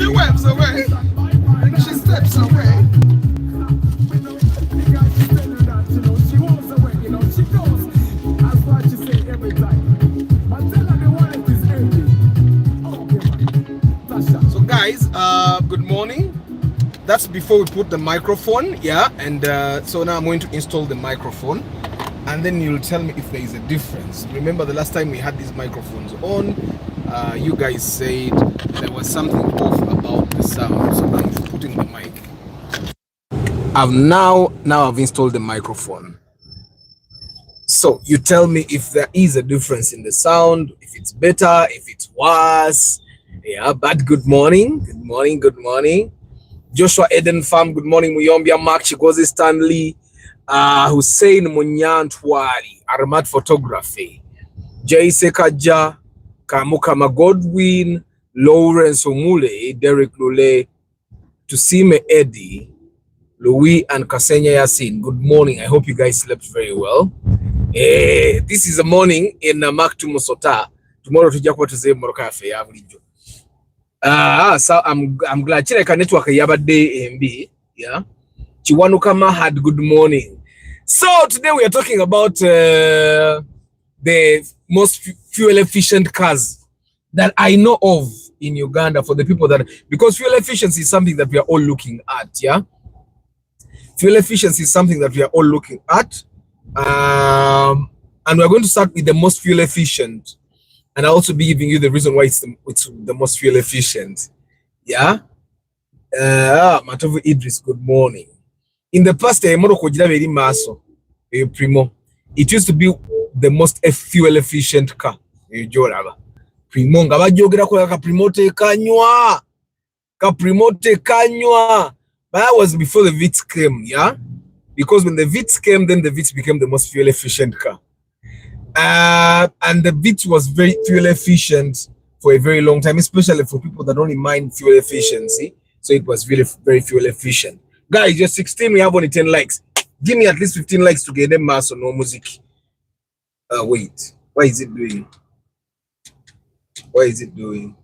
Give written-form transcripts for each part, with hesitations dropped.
She webs away. She steps away. She walks away, she goes. That's what she say every time. But tell her the one it is empty. Okay, man. So guys, good morning. That's before we put the microphone, yeah. And so now I'm going to install the microphone, and then you'll tell me if there is a difference. Remember the last time we had these microphones on, you guys said there was something off about the sound. So I'm putting the mic. I've now I've installed the microphone. So you tell me if there is a difference in the sound, if it's better, if it's worse. Yeah, but good morning, good morning, good morning. Joshua Eden Farm, good morning. Muyombia Mark Chigozi Stanley, Hussein Munyantwali, Armat Photography, Jay Sekaja, Kamukama Godwin, Lawrence Omule, Derek Lule, Tusime Eddie, Louis and Kasenya Yasin. Good morning. I hope you guys slept very well. This is a morning in Maktu Musota. Tomorrow tujakuwa tuze Moroka Cafe average. So I'm glad Chireka network yabade MB, yeah. Chiwanukama had good morning. So today we are talking about the most fuel efficient cars that I know of in Uganda, for the people that, because fuel efficiency is something that we are all looking at, yeah. Fuel efficiency is something that we are all looking at, and we're going to start with the most fuel efficient. And I'll also be giving you the reason why it's the most fuel efficient. Yeah. Matovu Idris, good morning. In the past, Primo, it used to be the most fuel efficient car. Primo, but that was before the Vitz came, yeah? Because when the Vitz came, then the Vitz became the most fuel efficient car. And the Vitz was very fuel efficient for a very long time, especially for people that don't mind fuel efficiency. So it was really very fuel efficient. Guys, you're 16, we have only 10 likes. Give me at least 15 likes to get them mass or no music. Wait, why is it doing? What is it doing?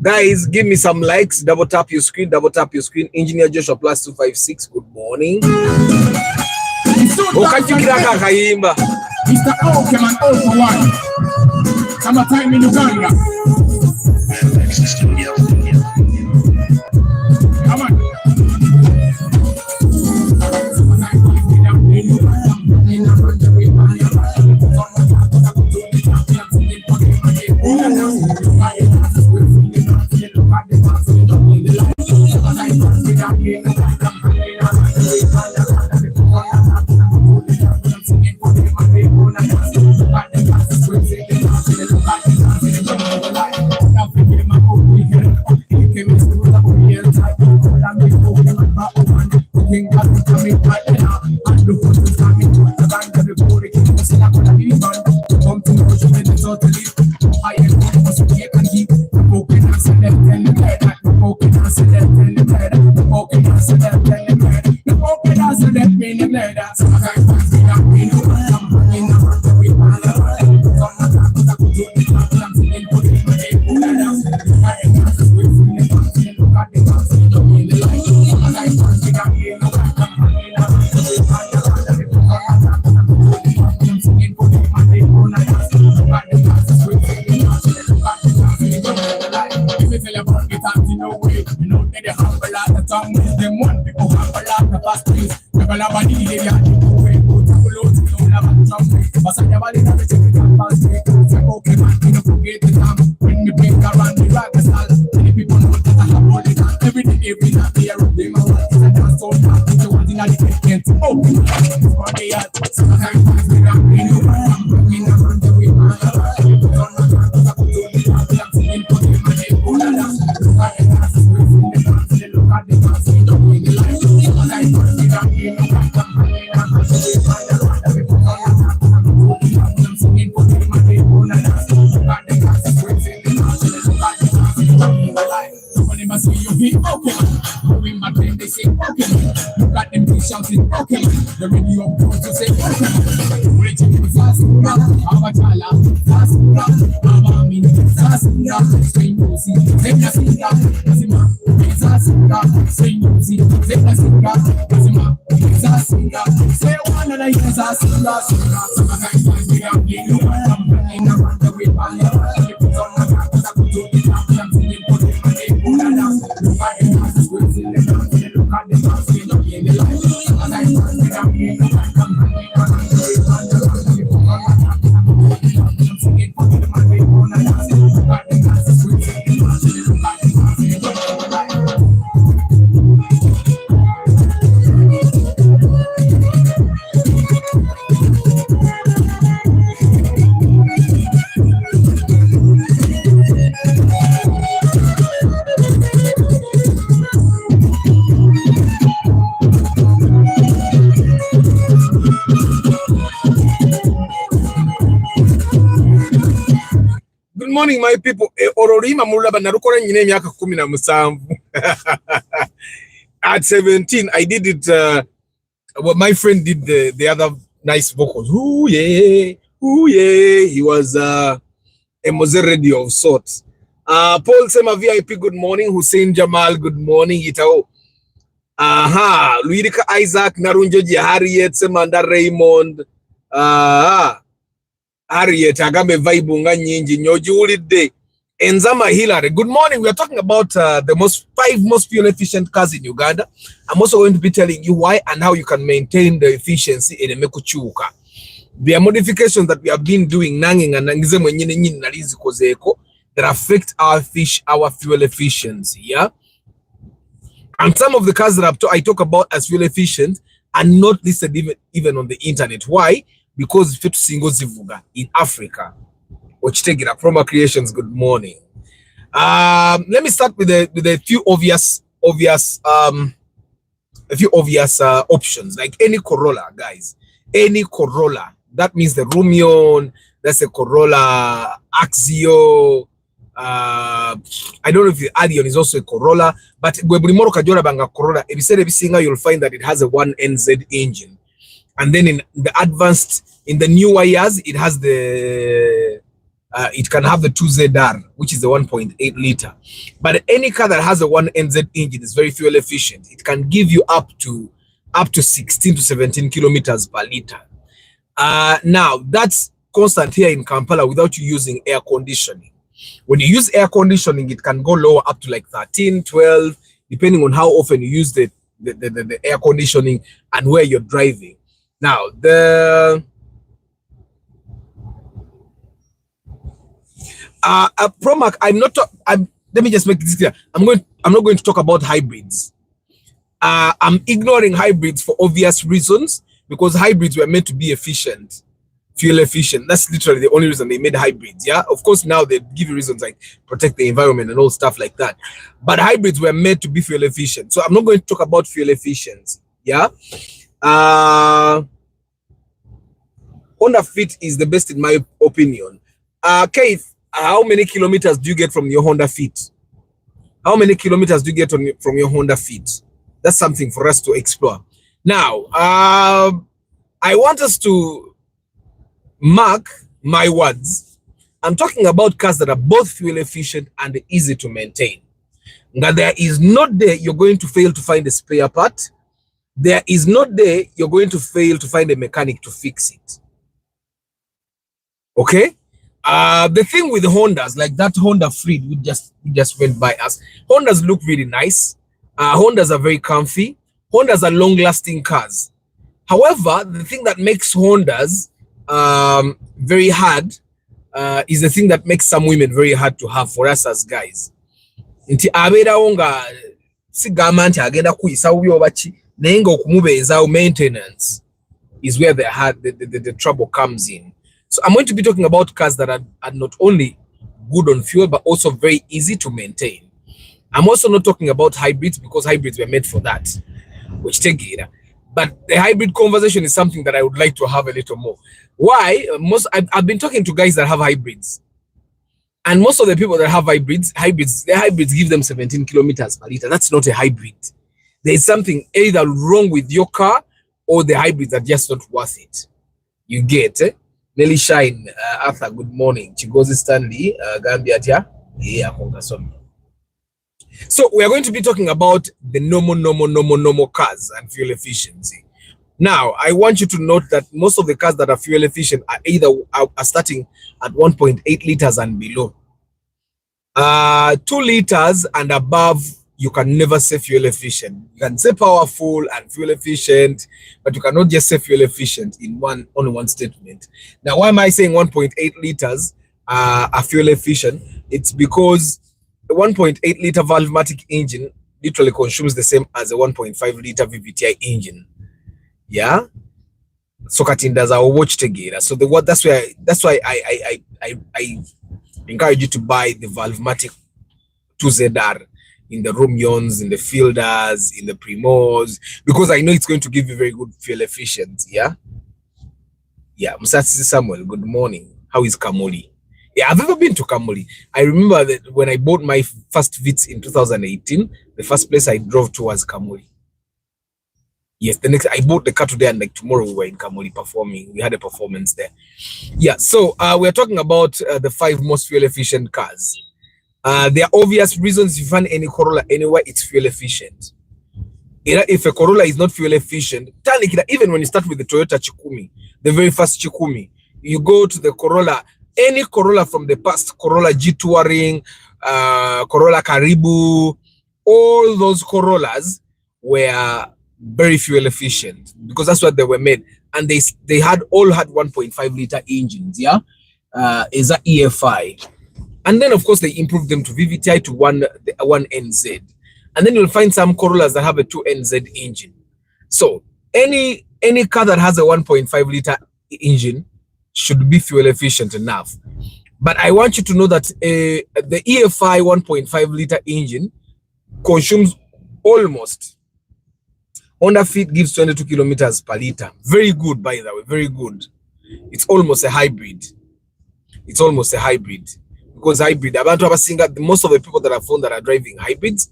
Guys, give me some likes. Double tap your screen. Double tap your screen. Engineer Joshua +256. Good morning. Mr. O came and all for one. Summertime in Uganda. Come on. The radio goes to say, waiting for Sasura, Avatala, Sasura, Abami, Sasura. Good morning, my people. Ororima mulaba narukora nyine myaka 17. At 17, I did it. Well, my friend did the other nice vocals. Ooh yeah, ooh yeah. He was a Mose radio of sorts. Paul Sema VIP. Good morning. Hussein Jamal. Good morning. Itao. Aha. Luirika Isaac. Narunjoji Harriet. Semanda Raymond. Harriet Agambe Vaibunga Nyinji Nyojulide Enzama Hillary. Good morning. We are talking about the 5 most fuel efficient cars in Uganda. I'm also going to be telling you why and how you can maintain the efficiency in the Mekuchuka. There are modifications that we have been doing nanging and that affect our fuel efficiency. Yeah. And some of the cars that I talk about as fuel efficient are not listed even on the internet. Why? Because Fetu Singo Zivuga in Africa. Which take it up from our creations. Good morning. Let me start with a few obvious options, like any Corolla, guys. Any Corolla. That means the Rumion, that's a Corolla Axio. I don't know if the Adion is also a Corolla, but Gwebrimoro Kajora Banga Corolla, if you say every single, you'll find that it has a 1NZ engine. And then in the advanced, in the newer years, it has the, it can have the 2ZR, which is the 1.8 liter. But any car that has a 1NZ engine is very fuel efficient. It can give you up to 16 to 17 kilometers per liter. Now, that's constant here in Kampala without you using air conditioning. When you use air conditioning, it can go lower up to like 13, 12, depending on how often you use the air conditioning and where you're driving. Now, Promac, let me just make this clear. I'm not going to talk about hybrids. I'm ignoring hybrids for obvious reasons, because hybrids were meant to be efficient, fuel efficient. That's literally the only reason they made hybrids. Yeah, of course now they give you reasons like protect the environment and all stuff like that, but hybrids were meant to be fuel efficient. So I'm not going to talk about fuel efficiency. Yeah. Honda Fit is the best in my opinion. Keith, how many kilometers do you get from your Honda Fit? How many kilometers do you get from your Honda Fit? That's something for us to explore. Now, I want us to mark my words. I'm talking about cars that are both fuel efficient and easy to maintain. Now, there is no day you're going to fail to find a spare part. There is no day you're going to fail to find a mechanic to fix it. Okay? The thing with the Hondas, like that Honda Freed we just went by us. Hondas look really nice. Hondas are very comfy. Hondas are long-lasting cars. However, the thing that makes Hondas very hard is the thing that makes some women very hard to have for us as guys. Nti abeerawo nga sigamba nti agenda kuyisa bubi oba ki naye nga okumubeezaawo maintenance is where the trouble comes in. So I'm going to be talking about cars that are not only good on fuel, but also very easy to maintain. I'm also not talking about hybrids, because hybrids were made for that, which take it. But the hybrid conversation is something that I would like to have a little more. Why? I've been talking to guys that have hybrids, and most of the people that have hybrids give them 17 kilometers per liter. That's not a hybrid. There is something either wrong with your car, or the hybrids are just not worth it. You get it? Nelly Shine, Arthur, good morning. Chigozi Stanley, Gambia, yeah, so we are going to be talking about the normal cars and fuel efficiency. Now, I want you to note that most of the cars that are fuel efficient are either are starting at 1.8 liters and below. 2 liters and above, you can never say fuel efficient. You can say powerful and fuel efficient, but you cannot just say fuel efficient in only one statement. Now, why am I saying 1.8 liters are fuel efficient? It's because the 1.8 liter valvematic engine literally consumes the same as a 1.5 liter VVTi engine. Yeah. So does our watch together. So that's why I encourage you to buy the valvematic 2ZR in the Romeons, in the Fielders, in the Primos, because I know it's going to give you very good fuel efficiency. Yeah. Yeah. Musatsi Samuel, good morning. How is Kamuli? Yeah, I've ever been to Kamuli. I remember that when I bought my first Vitz in 2018, the first place I drove to was Kamuli. Yes, the next I bought the car today, and like tomorrow we were in Kamuli performing. We had a performance there. Yeah, so we're talking about the 5 most fuel efficient cars. There are obvious reasons. If you find any Corolla anywhere, it's fuel efficient. If a Corolla is not fuel efficient, even when you start with the Toyota Chikumi, the very first Chikumi, you go to the Corolla, any Corolla from the past, Corolla G Touring, Corolla Karibu, all those Corollas were very fuel efficient because that's what they were made, and they all had 1.5 liter engines. Yeah, is that EFI, and then of course they improved them to VVTi to 1NZ, and then you'll find some Corollas that have a 2NZ engine. So any car that has a 1.5 liter engine should be fuel efficient enough. But I want you to know that the EFI 1.5 liter engine consumes almost, Honda Fit gives 22 kilometers per liter. Very good, by the way, very good. It's almost a hybrid. It's almost a hybrid. Because hybrid, most of the people that I found that are driving hybrids,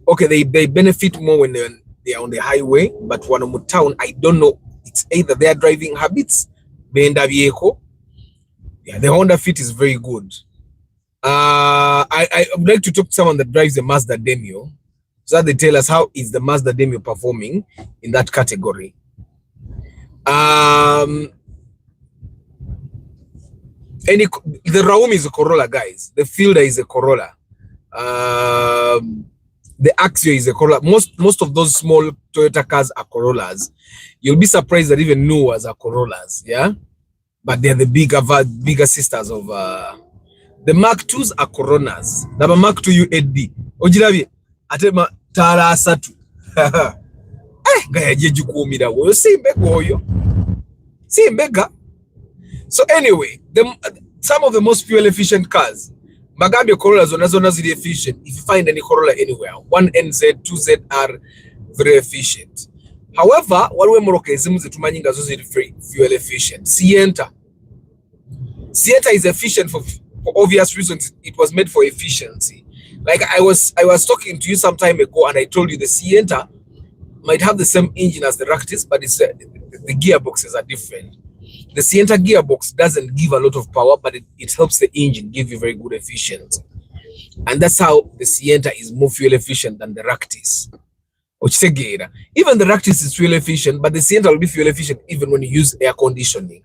okay, they benefit more when they are on the highway, but when I'm in town, I don't know. It's either their driving habits, yeah, the Honda Fit is very good. I would like to talk to someone that drives a Mazda Demio, so that they tell us how is the Mazda Demio performing in that category. The Raum is a Corolla, guys. The Fielder is a Corolla. The Axio is a Corolla. Most of those small Toyota cars are Corollas. You'll be surprised that even new ones are Corollas. Yeah. But they're the bigger sisters of the Mark 2s are Coronas. Naba Mark 2 UAD. Ojirabi atema tara asatu. Gaya jeju kuumira wo. See mbega. So anyway, some of the most fuel efficient cars, Magambia Corollas zona zili efficient. If you find any Corolla anywhere, 1NZ, 2Z are very efficient. However, waliwe moroke zimu zetumanyinga zo zili fuel efficient. Sienta is efficient for obvious reasons. It was made for efficiency. Like I was talking to you some time ago, and I told you the Sienta might have the same engine as the Ractis, but it's the gearboxes are different. The Sienta gearbox doesn't give a lot of power, but it helps the engine give you very good efficiency. And that's how the Sienta is more fuel efficient than the Ractis. Even the Ractis is fuel efficient, but the Sienta will be fuel efficient even when you use air conditioning.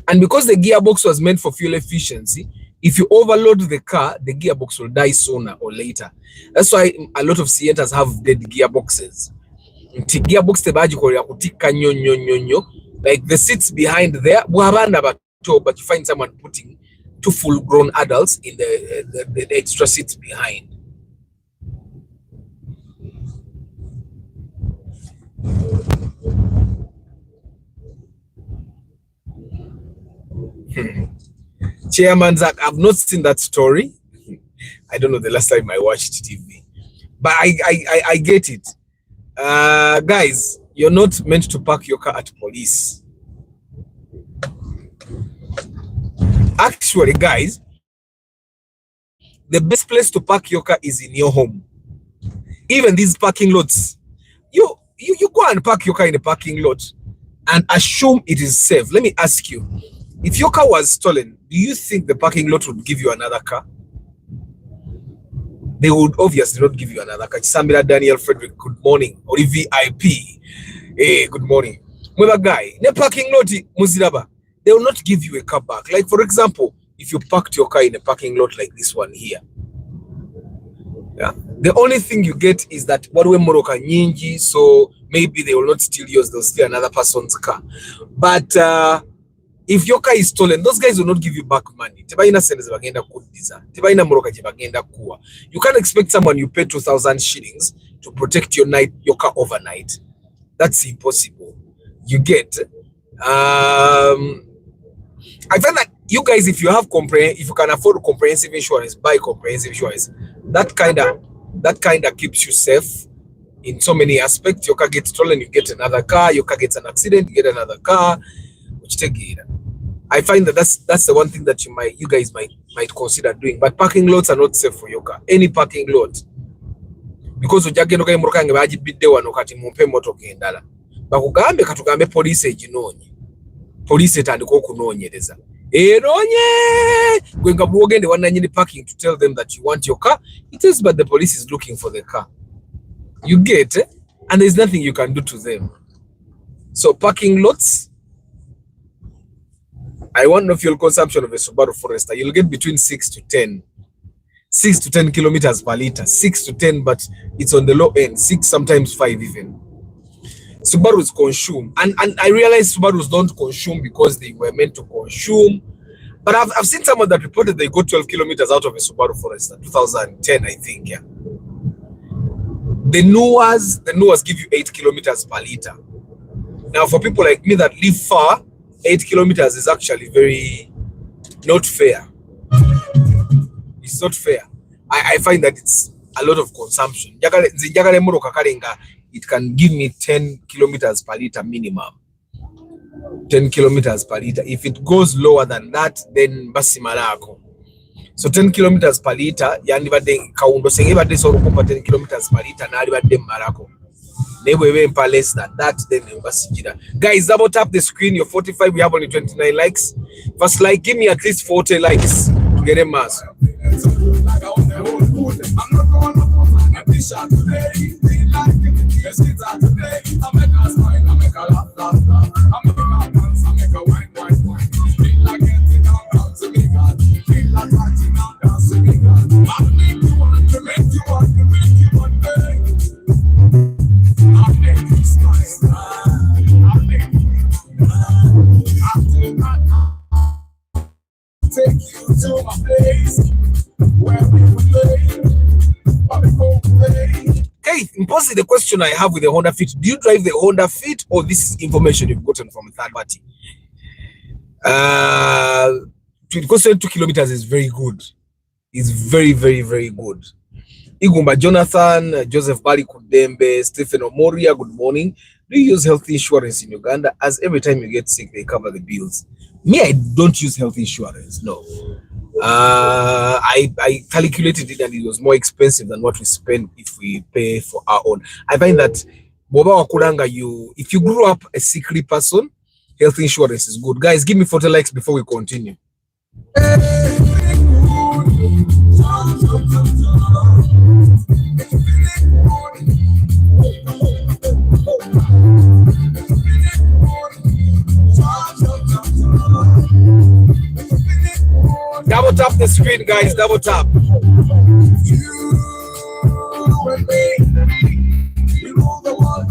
And because the gearbox was meant for fuel efficiency, if you overload the car, the gearbox will die sooner or later. That's why a lot of Sientas have dead gearboxes. Like the seats behind there, but you find someone putting 2 full-grown adults in the extra seats behind. Chairman Zach, I've not seen that story. I don't know the last time I watched TV, but I get it. Guys, you're not meant to park your car at police. Actually, guys, the best place to park your car is in your home. Even these parking lots, you go and park your car in a parking lot and assume it is safe. Let me ask you, If your car was stolen, do you think the parking lot would give you another car? They would obviously not give you another car. Samira Daniel Frederick, good morning. Or VIP, hey, good morning. Mweba guy, ne parking lot muziraba. They will not give you a car back. Like for example, if you parked your car in a parking lot like this one here, yeah, the only thing you get is that Wadwe Moroka Nyinji, so maybe they will not steal yours, they'll steal another person's car. But if your car is stolen, those guys will not give you back money. You can't expect someone you pay 2,000 shillings to protect your car overnight. That's impossible. You get. I find that you guys, if you can afford comprehensive insurance, buy comprehensive insurance. That kind of keeps you safe in so many aspects. Your car gets stolen, you get another car. Your car gets an accident, you get another car. I find that that's the one thing that you guys might consider doing. But parking lots are not safe for your car. Any parking lot, because ojagenda kai murukange bagibidde wano kati mumpe motoka endala bakugambe katugambe police eginonye police etandika okunoonyereza enonye gwenga bwogende wananyini parking to tell them that you want your car. It is, but the police is looking for the car. You get it, and there's nothing you can do to them. So parking lots, I want no fuel consumption of a Subaru Forester. You'll get between 6 to 10 kilometers per liter. 6 to 10, but it's on the low end. 6, sometimes 5 even. Subarus consume, and I realize Subarus don't consume because they were meant to consume. But I've seen someone that reported they got 12 kilometers out of a Subaru Forester, 2010, I think. Yeah. The Nuas give you 8 kilometers per liter. Now, for people like me that live far, 8 kilometers is actually very not fair. It's not fair. I find that it's a lot of consumption. It can give me 10 kilometers per liter minimum. 10 kilometers per liter. If it goes lower than that, then basi malako. So 10 kilometers per liter, yandi bade kaundo senge bade so rukumpa 10 kilometers per liter na bade malako. Never less than that, then guys, double tap the screen. You're 45, we have only 29 likes. First like, give me at least 40 likes to get a mass. Take you to my place where we would play. Hey, impossible. The question I have with the Honda Fit: do you drive the Honda Fit, or this is information you've gotten from a third party? 2 kilometers is very good. It's very, very, very good. Igumba Jonathan, Joseph Bali Kudembe, Stephen Omoria, good morning. Do you use health insurance in Uganda? As every time you get sick, they cover the bills. Me, I don't use health insurance. No. I calculated it and it was more expensive than what we spend if we pay for our own. I find that if you grew up a sickly person, health insurance is good. Guys, give me 40 likes before we continue. Double tap the screen, guys. Double tap. You and me, you know the one.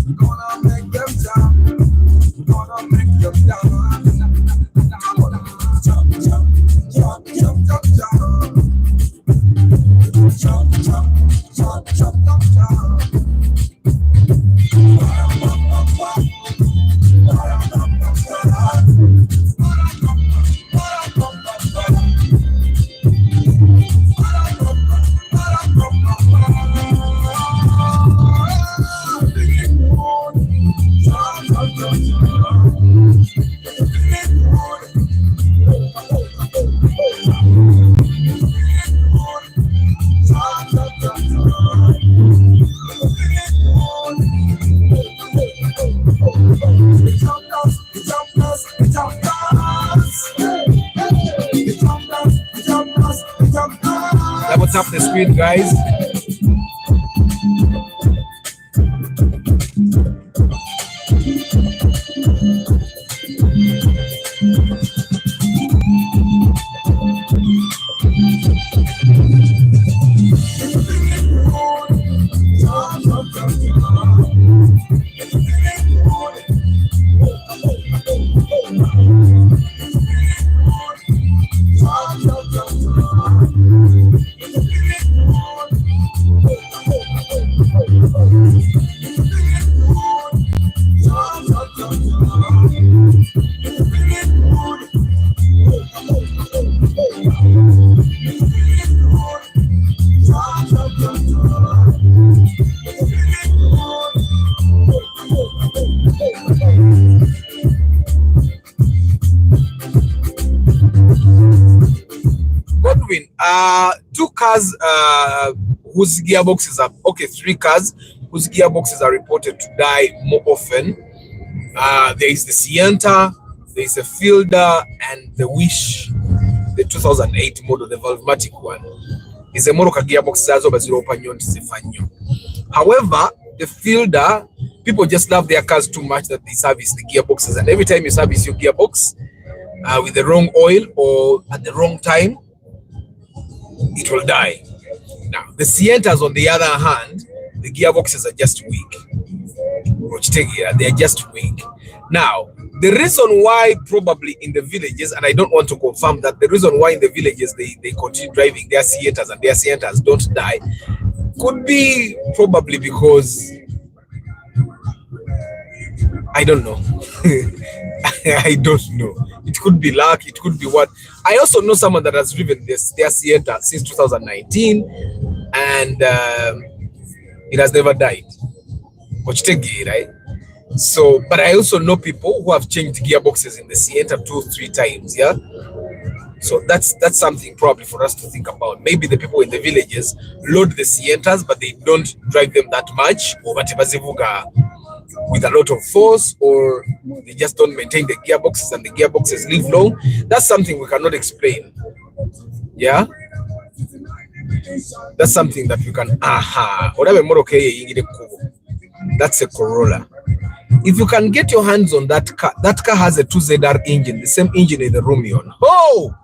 We're gonna make them jump. We're gonna make them down. Jump, jump, jump, jump, jump, jump. Jump, jump, jump, jump, jump, jump. Double tap the screen, guys. Godwin, two cars whose gearboxes are okay, 3 cars whose gearboxes are reported to die more often. There is the Sienta, there is the Fielder, and the Wish, the 2008 model, the Valvematic one. It's a model gearbox size over 0.1. However, the Fielder, people just love their cars too much that they service the gearboxes, and every time you service your gearbox with the wrong oil or at the wrong time, it will die. Now, the Sientas, on the other hand, the gearboxes are just weak. They are just weak. Now, the reason why probably in the villages, and I don't want to confirm that, the reason why in the villages they continue driving their Sientas and their Sientas don't die could be probably because, I don't know. I don't know. It could be luck. It could be what. I also know someone that has driven their Sienta since 2019, and it has never died. Right? So, but I also know people who have changed gearboxes in the Sienta 2-3 times. Yeah. So that's something probably for us to think about. Maybe the people in the villages load the Sientas, but they don't drive them that much, or with a lot of force, or they just don't maintain the gearboxes and the gearboxes live long. That's something we cannot explain. Yeah, that's something that we can that's a Corolla. If you can get your hands on that car has a 2ZR engine, the same engine in the Rumion. Oh,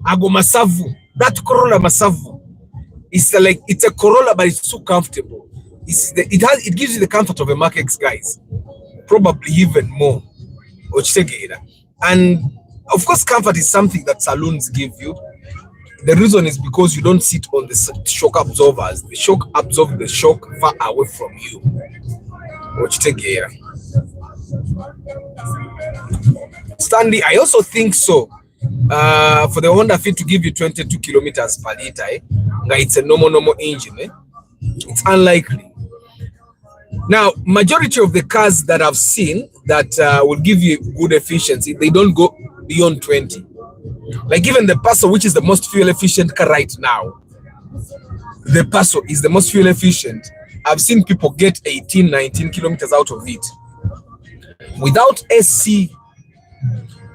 Ago Masavu, that Corolla Masavu. It's like, it's a Corolla, but it's too comfortable. It gives you the comfort of a Mark X, guys, probably even more. And of course, comfort is something that saloons give you. The reason is because you don't sit on the shock absorbers. The shock absorbs the shock far away from you. Stanley, I also think so. For the Honda Fit to give you 22 kilometers per liter, it's a normal engine. It's unlikely. Now, majority of the cars that I've seen that will give you good efficiency, they don't go beyond 20. Like even the Paso, which is the most fuel efficient car right now, the Paso is the most fuel efficient. I've seen people get 18, 19 kilometers out of it. Without SC,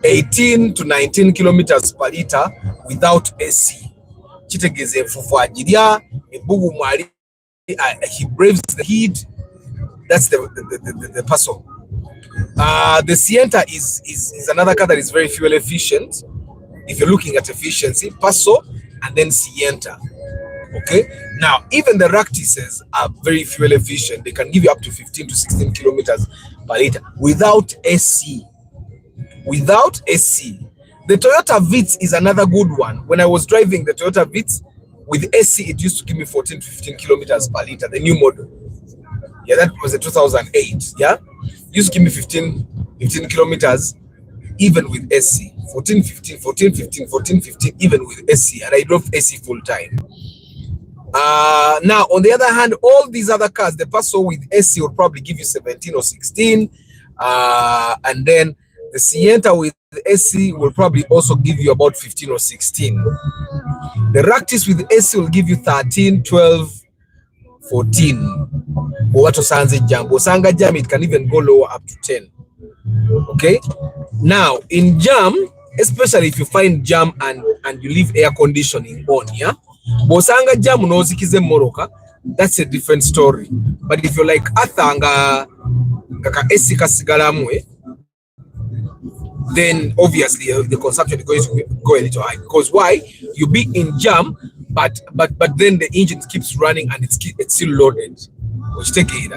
18 to 19 kilometers per liter without SC. He braves the heat. That's the Paso. The Sienta is another car that is very fuel efficient. If you're looking at efficiency, Paso and then Sienta. Okay. Now, even the Ractises are very fuel efficient. They can give you up to 15 to 16 kilometers per liter without SC. Without SC. The Toyota Vitz is another good one. When I was driving the Toyota Vitz with SC, it used to give me 14 to 15 kilometers per liter, the new model. Yeah, that was the 2008. Yeah, used to give me 15 kilometers even with SC. 14, 15, 14, 15, 14, 15, even with SC. And I drove SC full time. Now, on the other hand, all these other cars, the Paso with SC will probably give you 17 or 16. And then the Sienta with SC will probably also give you about 15 or 16. The Ractis with SC will give you 13, 12, 14. Or Jumbo Sanga Jam, it can even go lower up to 10. Okay. Now, in Jam, especially if you find jam and you leave air conditioning on, yeah. Bosanga jam nozikize moroka, that's a different story. But if you're like athanga kaka esi kasigalamwe, then obviously the consumption is going to go a little high. Because why? You be in jam, but then the engine keeps running and it's still loaded. Which take it.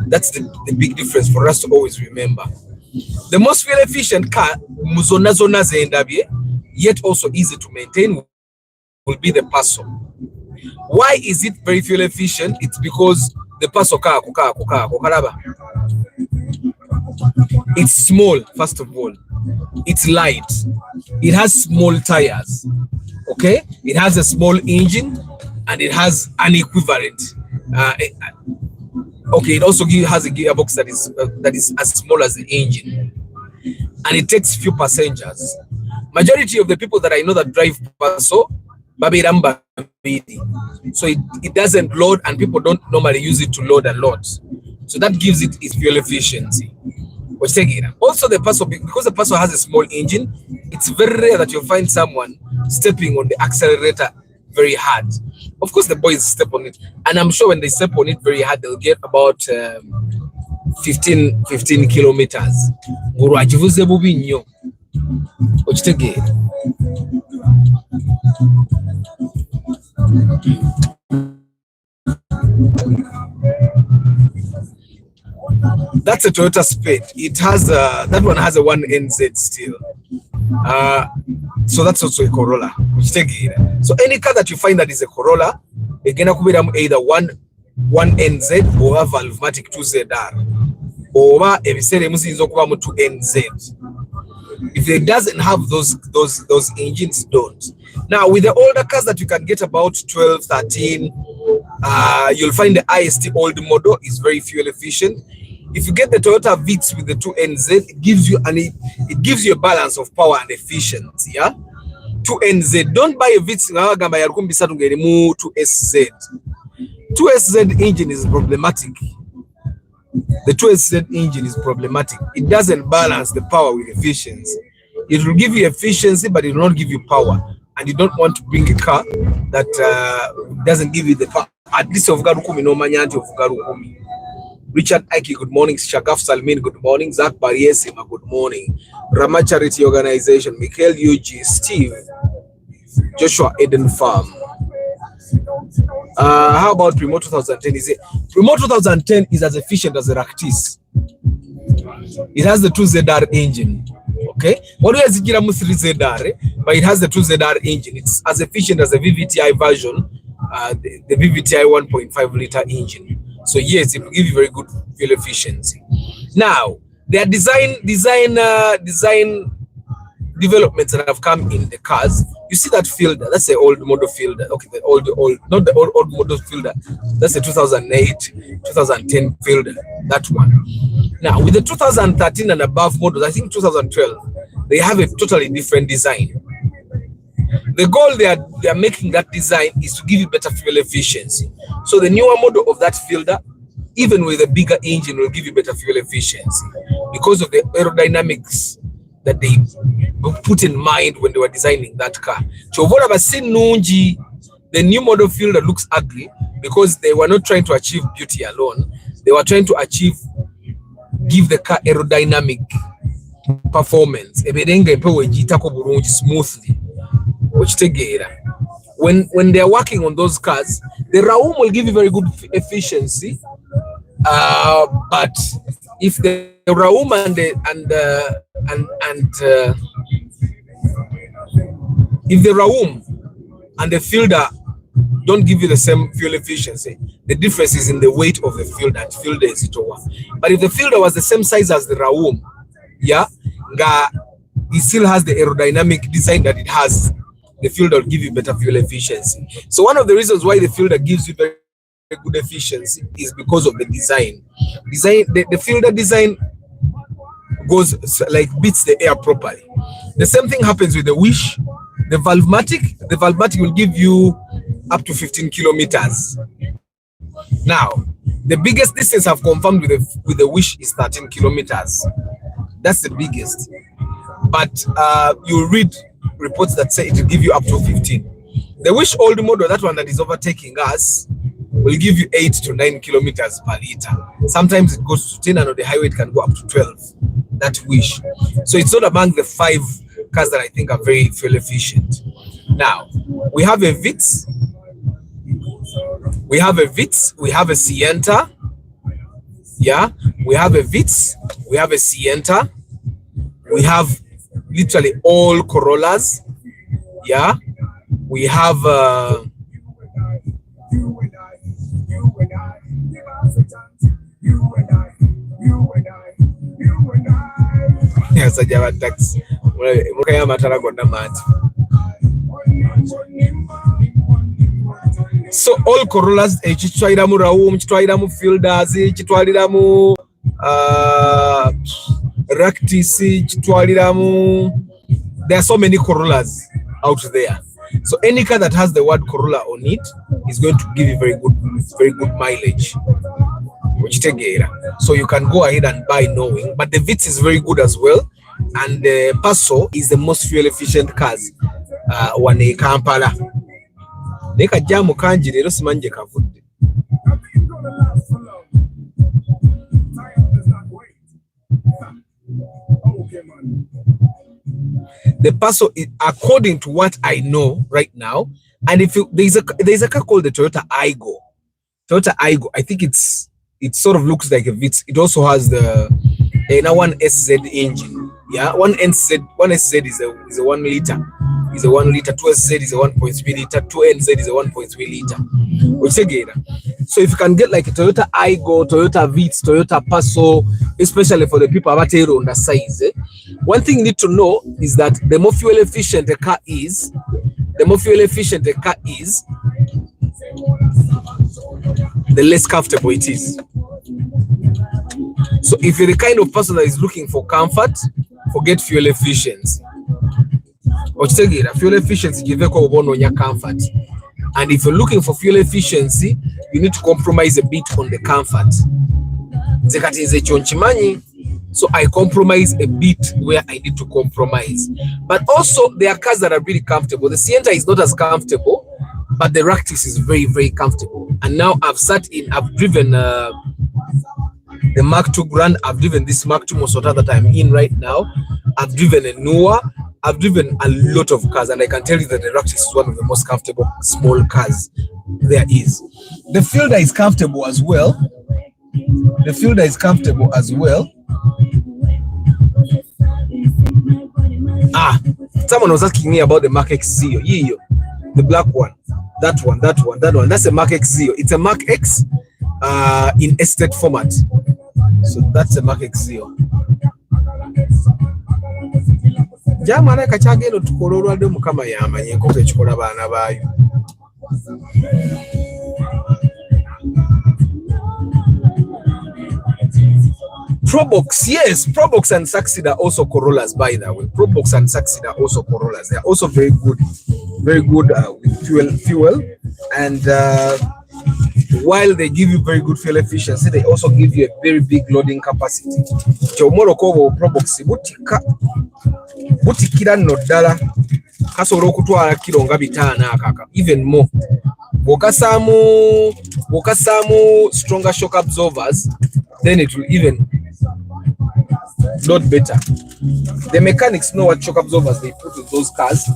That's the big difference for us to always remember. The most fuel efficient car, muzona zona zendabye, yet also easy to maintain, will be the Paso. Why is it very fuel efficient? It's because the Paso car, it's small, first of all. It's light. It has small tires. Okay? It has a small engine and it has an equivalent. Okay, it also has a gearbox that is as small as the engine. And it takes few passengers. Majority of the people that I know that drive Paso, so it doesn't load and people don't normally use it to load a lot. So that gives it its fuel efficiency. Also the Paso, because the Paso has a small engine, it's very rare that you'll find someone stepping on the accelerator very hard. Of course the boys step on it, and I'm sure when they step on it very hard, they'll get about 15 kilometers. That's a Toyota Spade. It has that one has a 1NZ still. So that's also a Corolla. So any car that you find that is a Corolla, again, either 1NZ or a Valvematic 2ZR or a 2NZ. If it doesn't have those engines, don't. Now with the older cars that you can get about 12, 13, you'll find the IST old model is very fuel efficient. If you get the Toyota Vitz with the 2NZ, it gives you a balance of power and efficiency. Yeah, 2NZ. Don't buy a Vitz 2SZ. 2SZ engine is problematic. The 2SZ engine is problematic. It doesn't balance the power with efficiency. It will give you efficiency, but it will not give you power. And you don't want to bring a car that doesn't give you the power. At least of Garukumi, no manyanti of Garukumi. Richard Aiki, good morning. Shagaf Salmin, good morning. Zach Bariesima, good morning. Rama Charity Organization, Mikhail UG, Steve, Joshua Eden Farm. How about Primo 2010? Primo 2010 is as efficient as the Ractis. It has the 2ZR engine. Okay, what is it? 3ZR, but it has the 2ZR engine. It's as efficient as the VVTI version, the VVTI 1.5 liter engine. So yes, it will give you very good fuel efficiency. Now, there are design developments that have come in the cars. You see that filter? That's the old model filter. Okay, the old, not the old model filter. That's the 2008, 2010 filter. That one. Now, with the 2013 and above models, I think 2012, they have a totally different design. The goal they are making that design is to give you better fuel efficiency. So the newer model of that filter, even with a bigger engine, will give you better fuel efficiency because of the aerodynamics that they put in mind when they were designing that car. The new model filter looks ugly because they were not trying to achieve beauty alone. They were trying to give the car aerodynamic performance. Smoothly. When they're working on those cars, the Raum will give you very good efficiency. But if the Raum if the Raum and the filter don't give you the same fuel efficiency, the difference is in the weight of the filter. But if the filter was the same size as the Raum, yeah, it still has the aerodynamic design that it has. The filter will give you better fuel efficiency. So one of the reasons why the filter gives you very good efficiency is because of the design. The filter design goes beats the air properly. The same thing happens with the Wish. The Valvematic will give you up to 15 kilometers. Now, the biggest distance I've confirmed with the Wish is 13 kilometers. That's the biggest. but you read reports that say it will give you up to 15. The Wish old model, that one that is overtaking us, will give you 8 to 9 kilometers per liter. Sometimes it goes to 10, and on the highway it can go up to 12. That Wish. So it's not among the 5 cars that I think are very fuel efficient. Now, we have a Vitz, we have a Sienta, yeah, we have a Vitz, we have a Sienta, we have literally all Corollas, yeah, we have yes, I have a tax. So all Corollas, chitwaliramu Raum, chitwaliramu Fielders, chitwaliramu Ractis, chitwaliramu. There are so many Corollas out there. So any car that has the word Corolla on it is going to give you very good mileage. So you can go ahead and buy knowing, but the Vitz is very good as well, and the Paso is the most fuel efficient cars. One Kampala. Neka jamu kanji lero simanje kavudde. The Paso, according to what I know right now, and if you, there's a car called the Toyota Aygo. I think it sort of looks like a Vitz. It also has the one SZ engine. Yeah, one SZ is a 1 liter. Is a 1 liter. 2SZ is a 1.3 liter. 2NZ is a 1.3 liter. So if you can get like a Toyota Aygo, Toyota Vitz, Toyota Paso, especially for the people abatero on the size, one thing you need to know is that the more fuel efficient a car is, the less comfortable it is. So if you're the kind of person that is looking for comfort, forget fuel efficiency. Fuel efficiency give you comfort. And if you're looking for fuel efficiency, you need to compromise a bit on the comfort. So I compromise a bit where I need to compromise. But also there are cars that are really comfortable. The Sienta is not as comfortable, but the Ractis is very, very comfortable. And now I've driven the Mark II Grand. I've driven this Mark II Mosota that I'm in right now. I've driven a Noah. I've driven a lot of cars, and I can tell you that the Ractis is one of the most comfortable small cars there is. The Fielder is comfortable as well. Someone was asking me about the Mark X Zio. The black one. That one. That's a Mark X Zio. It's a Mark X in estate format. So that's a Mark X Zio. Jamana kachageno tukololwa de mukama yamanye enkoke ekikola baana baayo. Probox, yes, Probox and Succeed are also Corollas, by the way. Probox and Succeed are also Corollas. They are also very good with fuel, and while they give you very good fuel efficiency, they also give you a very big loading capacity. Chomoroko Probox butikira no ddala kasobola okutwala kilo nga 5 akaka, even more. Bokasamu stronger shock absorbers, then it will even load better. The mechanics know what shock absorbers they put in those cars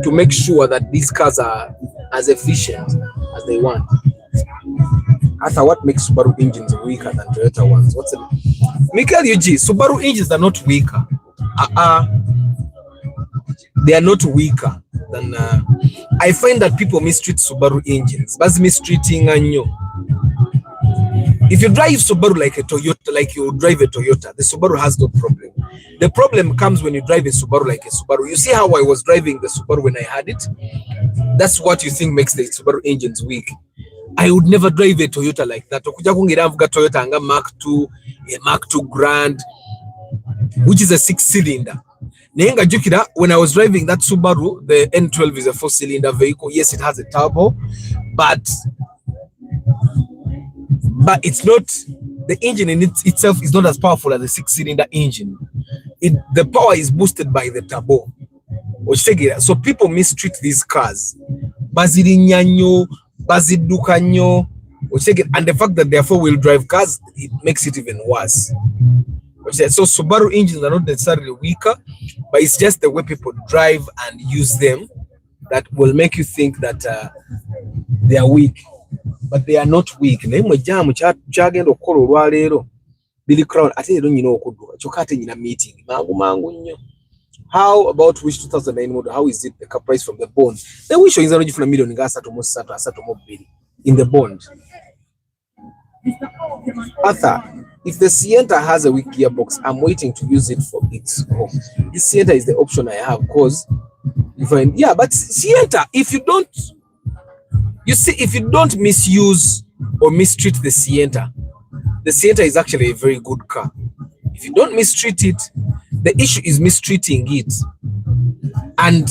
to make sure that these cars are as efficient as they want. After what makes Subaru engines weaker than Toyota ones? What's it? Michael UG, Subaru engines are not weaker. They are not weaker than. I find that people mistreat Subaru engines. But mistreating anyo. If you drive Subaru like a Toyota, like you drive a Toyota, the Subaru has no problem. The problem comes when you drive a Subaru like a Subaru. You see how I was driving the Subaru when I had it? That's what you think makes the Subaru engines weak. I would never drive a Toyota like that. Toyota anga Mark II, a Mark II Grand, which is a 6-cylinder. When I was driving that Subaru, the N12 is a 4-cylinder vehicle. Yes, it has a turbo, but it's not the engine in itself is not as powerful as the 6-cylinder engine. The power is boosted by the turbo. So people mistreat these cars. Bazirinya nnyo, bazidduka nnyo. And the fact that they're 4-wheel drive cars, it makes it even worse. So Subaru engines are not necessarily weaker, but it's just the way people drive and use them that will make you think that they are weak. But they are not weak. Billy Crown, I tell you, meeting. How about which 2009 model? How is it the car price from the bond? The wish is already from a million in the bond. Arthur, if the Sienta has a weak gearbox, I'm waiting to use it for its home. This Sienta is the option I have because you find, yeah, but Sienta, if you don't misuse or mistreat the Sienta is actually a very good car. If you don't mistreat it, the issue is mistreating it. And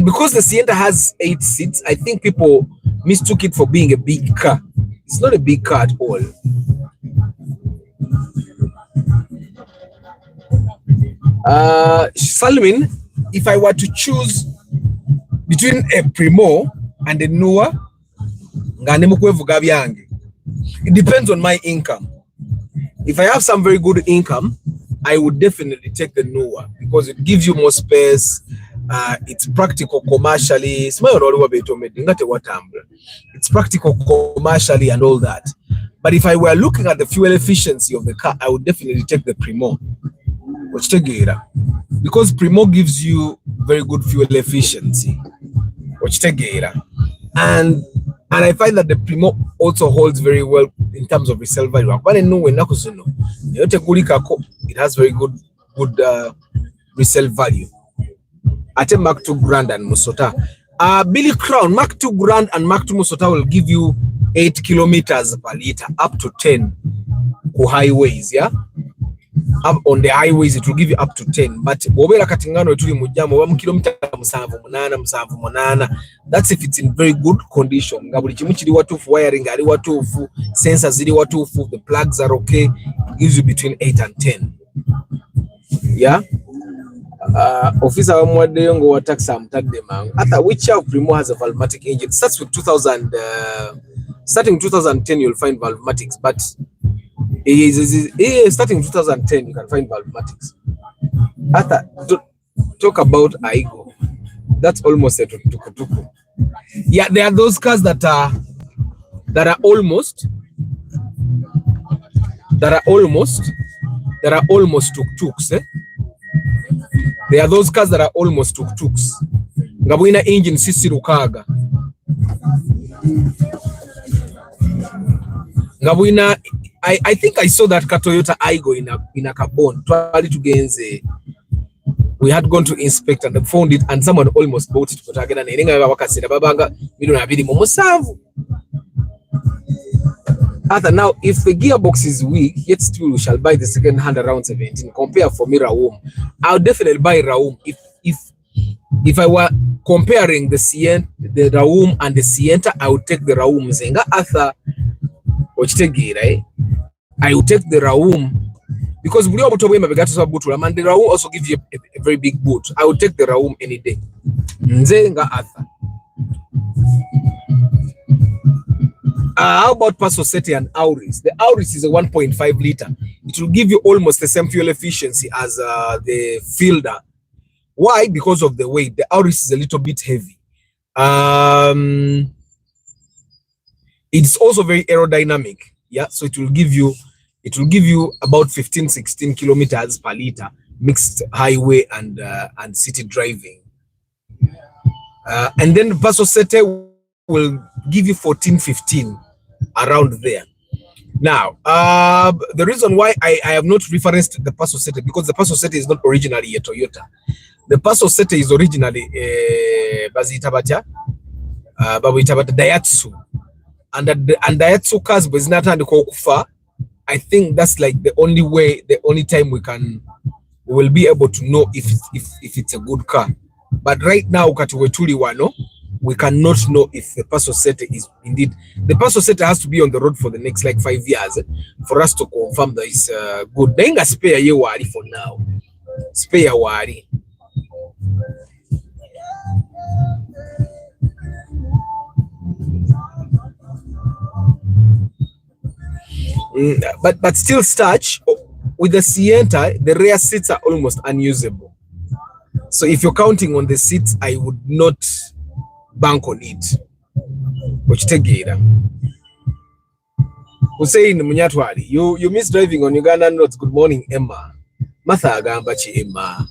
because the Sienta has 8 seats, I think people mistook it for being a big car. It's not a big car at all. Salmin, if I were to choose between a Primo and a Noah, it depends on my income. If I have some very good income, I would definitely take the Noah because it gives you more space. It's practical commercially. It's practical commercially and all that. But if I were looking at the fuel efficiency of the car, I would definitely take the Primo. Because Primo gives you very good fuel efficiency. And I find that the Primo also holds very well in terms of resale value. It has very good resale value. At a Mark 2 Grand and Musota. Billy Crown, Mark 2 Grand and Mark 2 Musota will give you 8 kilometers per liter, up to 10 highways, yeah? Up on the highways, it will give you up to 10. But that's if it's in very good condition. Wiring, sensors, the plugs are okay. It gives you between 8 and 10. Yeah? Officer which of Primo has a Valmatic engine? Starts with 2000. Starting 2010, you'll find Valmatics, but starting 2010, you can find Valmatics. Talk about Aigo. That's almost a tukutuku. Yeah, there are those cars that are almost tuk-tuks. There are those cars that are almost tuk-tuks. Ngabwina engine sisi rukaga. Ngabwina, I think I saw that Toyota Aigo in a carbon. We had gone to inspect and found it, and someone almost bought it. Now, if the gearbox is weak, yet still we shall buy the second hand around 17. Compare for me Raum. I'll definitely buy Raum. If I were comparing the Raum and the Sienta, I would take the Raum. Zenga Arthur, I would take the Raum because and the Raum also gives you a very big boot. I would take the Raum any day. Zenga Arthur. How about Passosete and Auris? The Auris is a 1.5 liter. It will give you almost the same fuel efficiency as the Fielder. Why? Because of the weight. The Auris is a little bit heavy. It's also very aerodynamic. Yeah, so it will give you about 15-16 kilometers per liter, mixed highway and city driving. And then the Passosete will give you 14-15 around there. Now, the reason why I have not referenced the Passosete because the Passosete is not originally a Toyota. The Passosete is originally Daihatsu, and Daihatsu cars was not under Kokufa. I think that's like the only time we will be able to know if it's a good car. But right now, Katuwetuli wano we cannot know if the parcel setter is indeed, the parcel setter has to be on the road for the next like 5 years for us to confirm that it's good. Then a spare year worry for now. Spare worry. But still starch with the Sienta, the rear seats are almost unusable. So if you're counting on the seats, I would not bank on it. Hussein Munyatwali, you miss driving on Uganda roads. Good morning, Emma. Matha Gambachi Emma.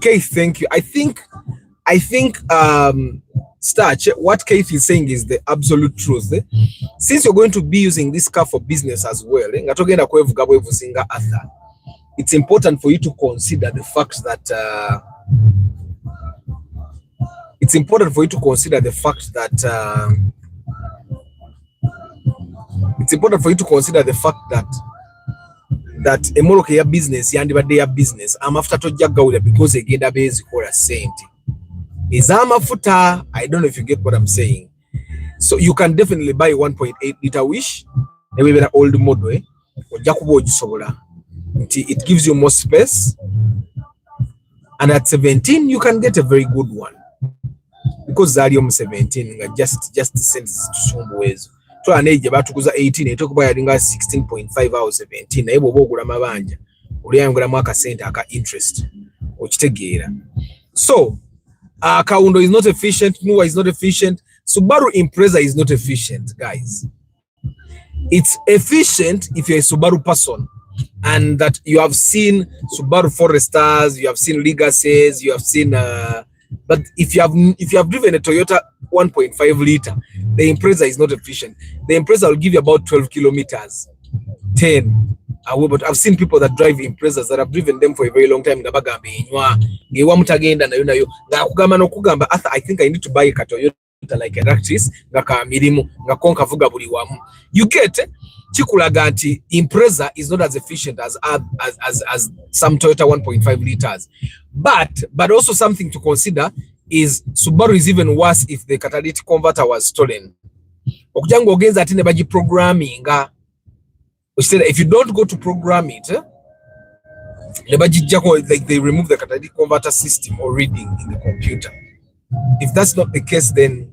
Keith, thank you. I think Starch, what Keith is saying is the absolute truth. Since you're going to be using this car for business as well, it's important for you to consider the fact that that a Moroccan business and their business I'm after to jagawula because agenda base for a cent is amafuta. I don't know if you get what I'm saying. So you can definitely buy 1.8 liter wish, maybe an old model, it gives you more space, and at 17 you can get a very good one because Zarium 17 just sends to some ways. To an age about to go 18, I talk about 16.5 hours 17. I will go Mabanja. Uriangura Maka Center interest. So Kaundo is not efficient, Nua is not efficient, Subaru Impreza is not efficient, guys. It's efficient if you're a Subaru person and that you have seen Subaru Foresters, you have seen Legacies, you have seen but if you have driven a Toyota 1.5 liter, the Impreza is not efficient. The Impreza will give you about 12 kilometers, 10. But I've seen people that drive Imprezas that have driven them for a very long time. I think I need to buy a Toyota like a Ractis. You get Chikulaganti Impreza is not as efficient as some Toyota 1.5 liters. But also something to consider is Subaru is even worse if the catalytic converter was stolen. If you don't go to program it, like they remove the catalytic converter system or reading in the computer. If that's not the case, then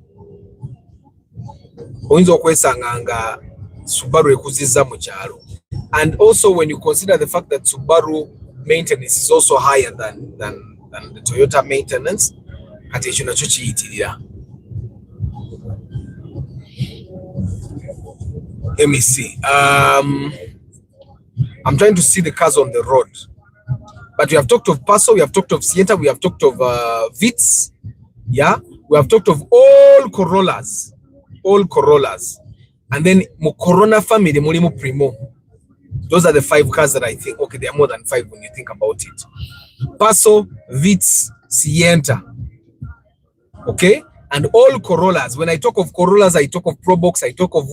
and also when you consider the fact that Subaru maintenance is also higher than the Toyota maintenance, let me see. I'm trying to see the cars on the road. But we have talked of Paso, we have talked of Sienta, we have talked of Vitz. Yeah, we have talked of all Corollas. And then Corona family, Molimo Primo. Those are the 5 cars that I think, okay, there are more than 5 when you think about it. Paso, Vitz, Sienta. Okay? And all Corollas. When I talk of Corollas, I talk of Probox, I talk of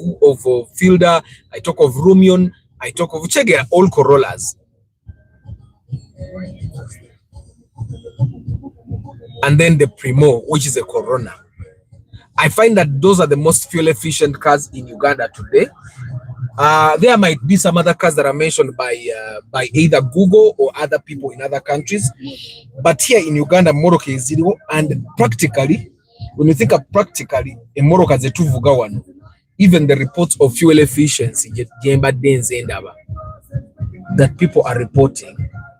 Fielder, I talk of Rumion, I talk of Chege, all Corollas. And then the Primo, which is a Corona. I find that those are the most fuel efficient cars in Uganda today. There might be some other cars that are mentioned by either Google or other people in other countries. But here in Uganda, Morocco is zero. And practically, when you think of practically, a Morocco has a 2 Vugawan. Even the reports of fuel efficiency that people are reporting,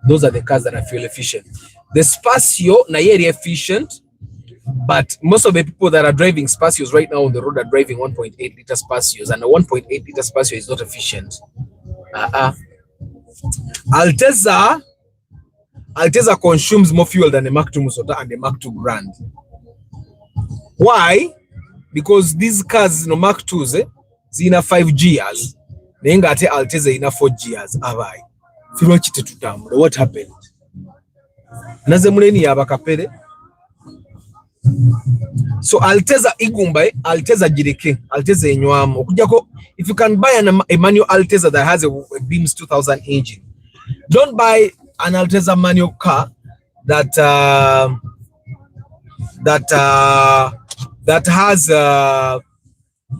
those are the cars that are fuel efficient. The Spacio, Nayeri efficient, but most of the people that are driving Spacios right now on the road are driving 1.8 liter Spacios, and a 1.8 liter Spacio is not efficient. Alteza consumes more fuel than the Mark II Musota and the Mark II Grand. Why? Because these cars, Mark IIs, zina 5 gears. Nengate Alteza ina 4 gears. Abai. What happened? Nazemuleni yabakapere. So Alteza igumbai, Alteza jireke, Alteza enywamu. If you can buy a manual Alteza that has a Beams 2000 engine, don't buy an Alteza manual car that has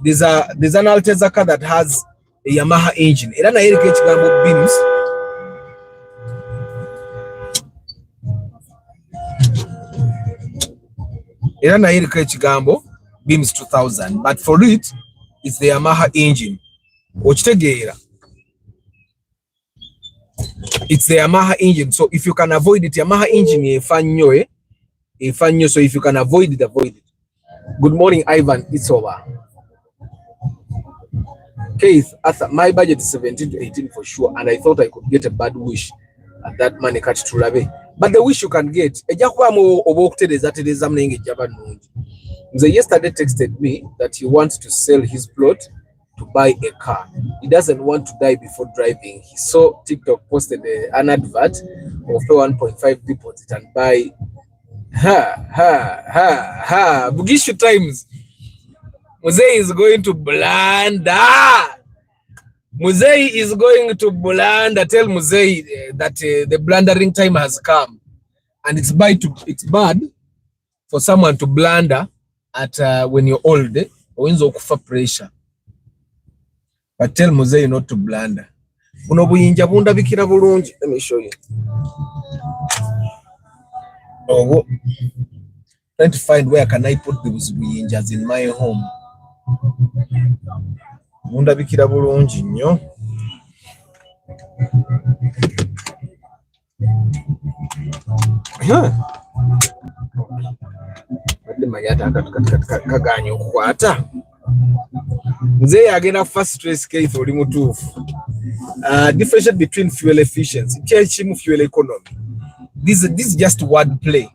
there's an Alteza car that has a Yamaha engine. Era na eriko ekigambo beams. Era na eriko ekigambo beams 2000, but for it it's the Yamaha engine. Okitegeera. It's the Yamaha engine. So if you can avoid it, Yamaha engine efa nnyo so if you can avoid it, avoid it. Good morning, Ivan. It's over. Keith, my budget is 17 to 18 for sure, and I thought I could get a bad wish at that money cut to Rabe. But the wish you can get, yesterday texted me that he wants to sell his plot to buy a car. He doesn't want to die before driving. He saw TikTok posted an advert of pay 1.5 deposit and buy. Bugishu times. Muzei is going to blunder. Muzei is going to blunder. Tell Muzei that the blundering time has come, and it's bad for someone to blunder at when you're old. Wenzo kufa pressure. But tell Muzei not to blunder. Buno buyinja bunda bikira bulungi. Let me show you. Oh, trying to find where can I put those buyinjas in my home. Bunda bikira bulungi nnyo. Kaganyo okukwata. Nze agenda first stress case oli mutuufu. Differentiate between fuel efficiency. Kyekimu fuel economy. This is just word play.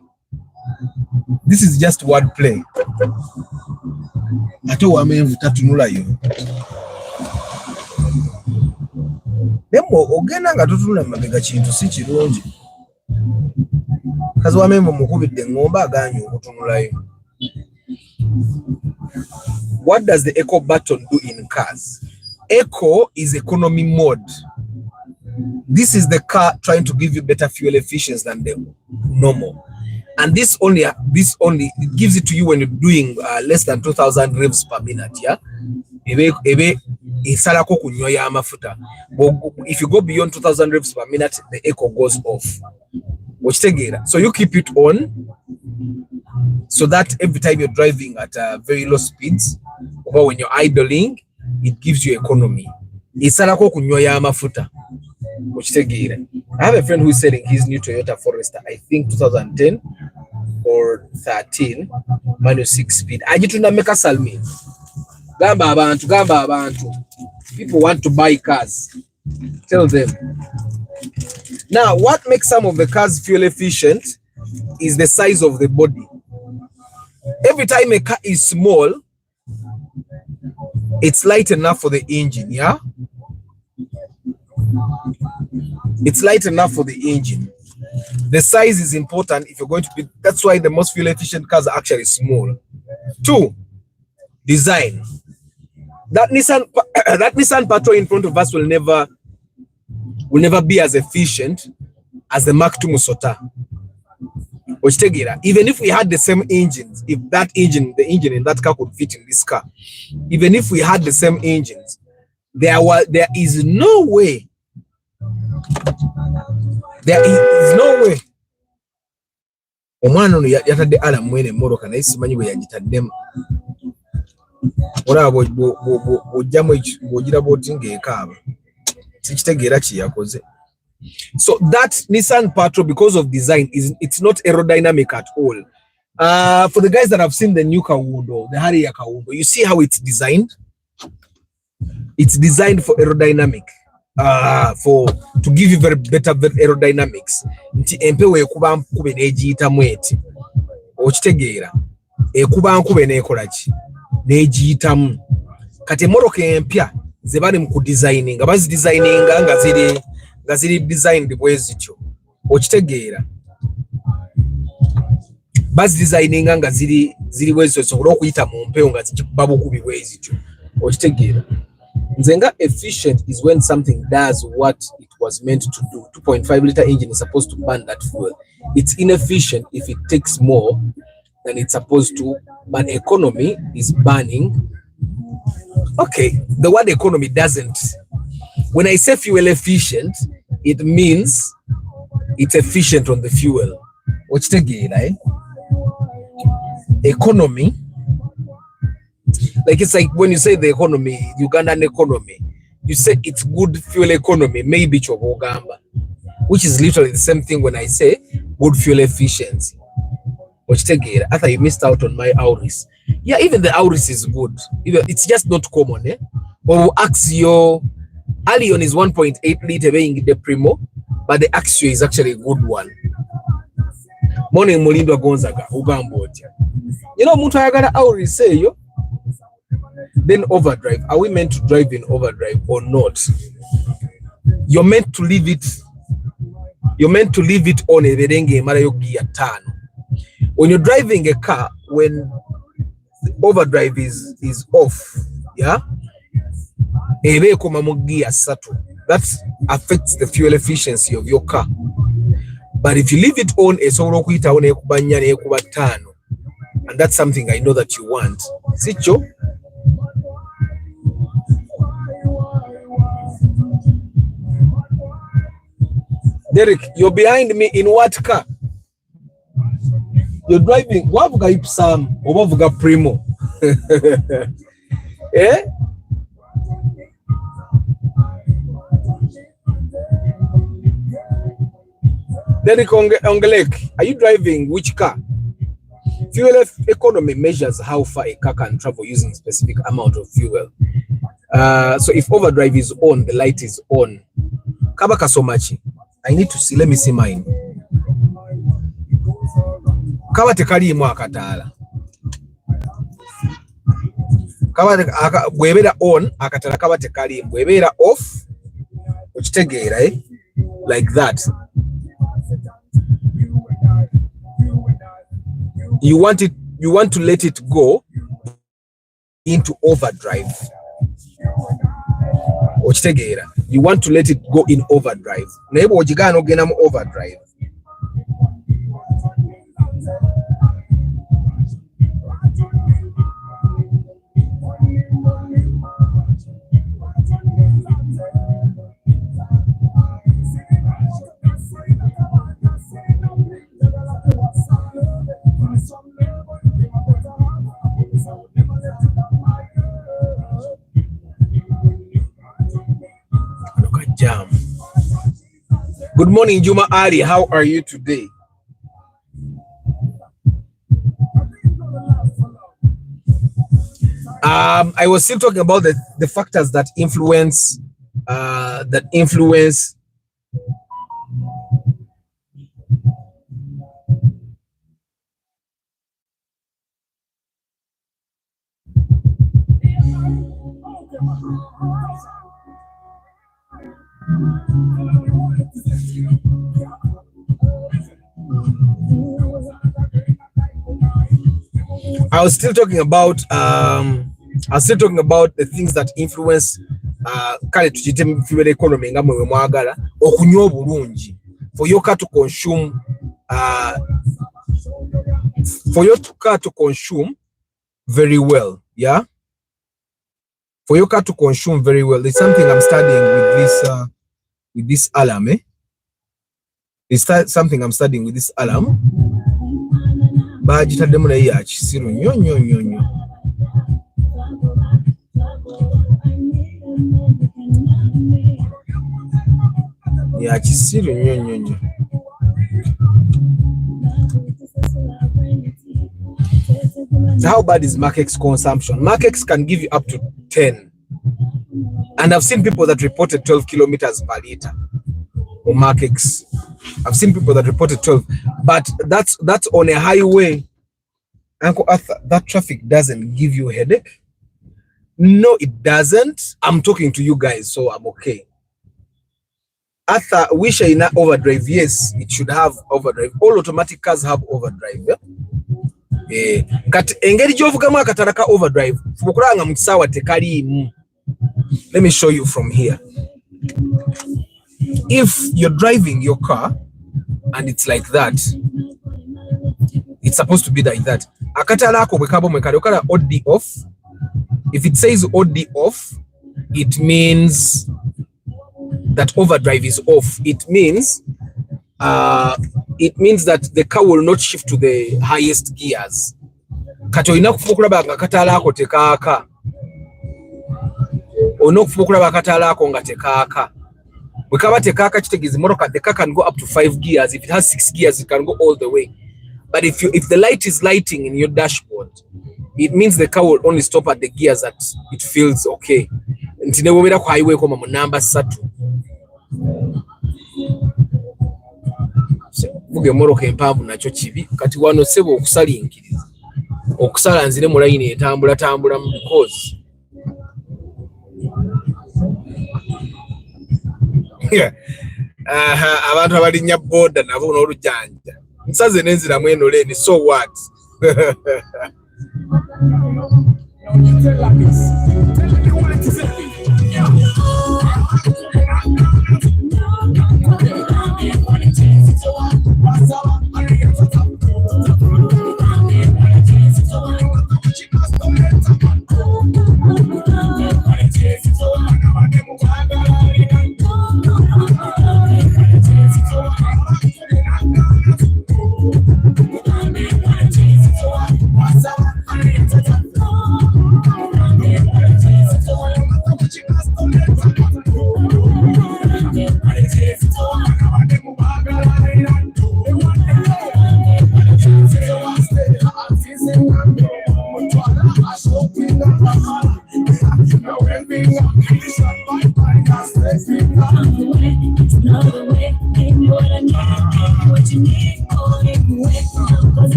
This is just word play. Ate wamenvu tatunulayo. Demo ogenda nga tutunula mabega kintu si kirungi. Kazi wamenvu mukubidde ngomba aganyo okutunulayo. What does the eco button do in cars? Eco is economy mode. This is the car trying to give you better fuel efficiency than the normal. And this only it gives it to you when you're doing less than 2,000 revs per minute. Yeah, if you go beyond 2,000 revs per minute, the echo goes off. So you keep it on so that every time you're driving at very low speeds or when you're idling, it gives you economy. I have a friend who is selling his new Toyota Forester, I think 2010 or 13, manual 6-speed. Ajitunda meka salmi. Gamba abantu. People want to buy cars. Tell them. Now, what makes some of the cars fuel efficient is the size of the body. Every time a car is small, it's light enough for the engine, yeah? It's light enough for the engine. The size is important if you're going to be, that's why the most fuel efficient cars are actually small. 2, design. That Nissan Patrol in front of us will never be as efficient as the Mark II Musota. Even if we had the same engines, if the engine in that car could fit in this car, even if we had the same engines, there is no way. Omwana ono yatadde alarm mwene mmotoka naye simanyi bwe yagitaddemu. Olaba bw'ojjamu bw'ogira bw'oti ng'ekaaba. Sikitegeera kye yakoze. So that Nissan Patrol, because of design, it's not aerodynamic at all. For the guys that have seen the new Kawundo, the Harrier Kawundo, you see how it's designed? It's designed for aerodynamic. To give you better aerodynamics. Nti empewo ekuba nkube n'egiyita mweti. Okitegeera. Ekuba nkube n'ekola ki? N'egiyitamu. Kati emmottoka empya ze bali mu kudesigninga bazidesigninga nga ziri designed bwe zityo. Okitegeera. Bazidesigninga nga ziri bwe zityo sobola okuyita mu mpewo nga zikuba bukubi bwe zityo. Okitegeera. Nzenga efficient is when something does what it was meant to do. 2.5 liter engine is supposed to burn that fuel. It's inefficient if it takes more than it's supposed to, but economy is burning. Okay, the word economy doesn't. When I say fuel efficient, it means it's efficient on the fuel. What's the gain, right? Economy, like it's like when you say the economy, Ugandan economy, you say it's good fuel economy, maybe Chobogamba, which is literally the same thing when I say good fuel efficiency. Which take it, after you missed out on my auris. Yeah, even the auris is good. It's just not common, eh? Or Axio, Allion is 1.8 liter being the primo, but the Axio is actually a good one. Morning Molindo Gonzaga, Ugambotia. You know, Mutayagana auris say yo. Then overdrive. Are we meant to drive in overdrive or not? You're meant to leave it. You're meant to leave it on a verenge marayogi turn. When you're driving a car, when the overdrive is off, yeah, that affects the fuel efficiency of your car. But if you leave it on, and that's something I know that you want. Sicho? Derek, you're behind me in what car? You're driving wavuga Ipsam or wavuga Primo. Eh? Derek Ongelek, are you driving which car? Fuel economy measures how far a car can travel using a specific amount of fuel. So if overdrive is on, the light is on. Kabaka so much. I need to see. Let me see mine. Kabate kali mu akatala. Kabate bwebera on akatala kabate kali bwebera off. Okitegeera, right? Like that. You want to let it go into overdrive. Okitegeera. You want to let it go in overdrive. Nebo ojigano gena mu overdrive. Jam. Good morning, Juma Ali. How are you today? I was still talking about the factors that influence I was still talking about the things that influence fuel economy nga mwe mwagala okunywa bulungi for your car to consume very well, yeah, for your car to consume very well. There's something I'm studying with this alarm, eh? It's something I'm studying with this alarm. Bajita demo na ya chisiru nyonyo. Ya chisiru nyonyo. So how bad is Makex consumption? Makex can give you up to 10. And I've seen people that reported 12 kilometers per liter on Makex. I've seen people that reported 12, but that's on a highway. Uncle Arthur, that traffic doesn't give you a headache? No, it doesn't. I'm talking to you guys, so I'm okay. Arthur, wish I not overdrive. Yes, it should have overdrive. All automatic cars have overdrive. Engeri jovugamu akataraka overdrive. Fukuranga msawa tekali. Let me show you from here. If you're driving your car and it's like that, It's supposed to be like that. Akatala ako bwekabo mwekale okala OD off. If it says OD off, it means that overdrive is off. It means that the car will not shift to the highest gears. Kati olina kufuba okulaba nga akataala ako tekaaka. Olina okufuba okulaba akataala ako nga tekaaka. Bwe kaba tekaaka kitegeeza emmotoka, the car can go up to 5 gears. If it has 6 gears, it can go all the way. But if the light is lighting in your dashboard, it means the car will only stop at the gears that it feels okay. Nti ne bw'obeera ku highway koma mu namba 3. Vuga emmotoka empanvu nakyo kibi. Kati wano ssebo okusalinkiriza. Okusala nzire mu layini etambula mu because abantu abalinnya boda nabo n'olujanja. Nsaze n'enzira mweno leni, so what?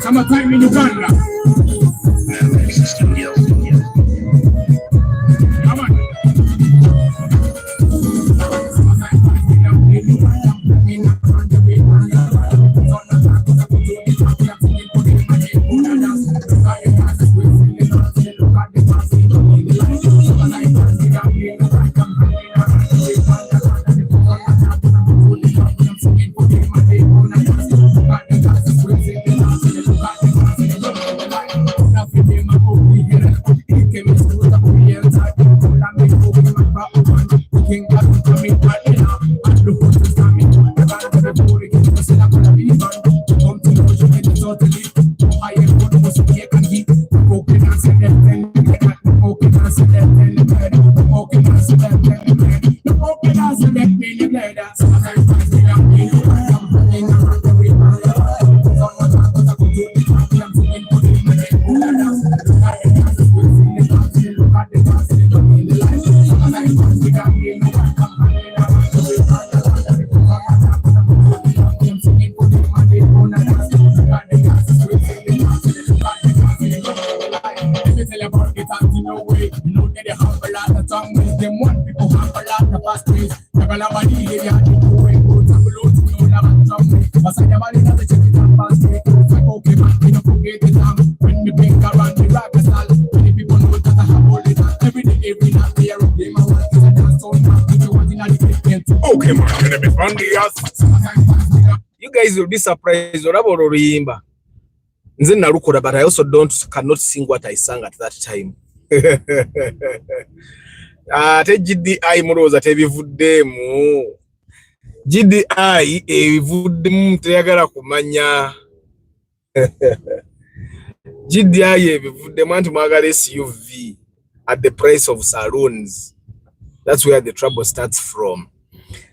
Summertime in Uganda. Come on. You guys will be surprised. Nze nalukola, but I also cannot sing what I sang at that time. Ate GDI muroza tebivuddemu. GDI ebivuddemu teyagala kumanya. GDI ebivuddemu anti mwagala SUV at the price of saloons. That's where the trouble starts from.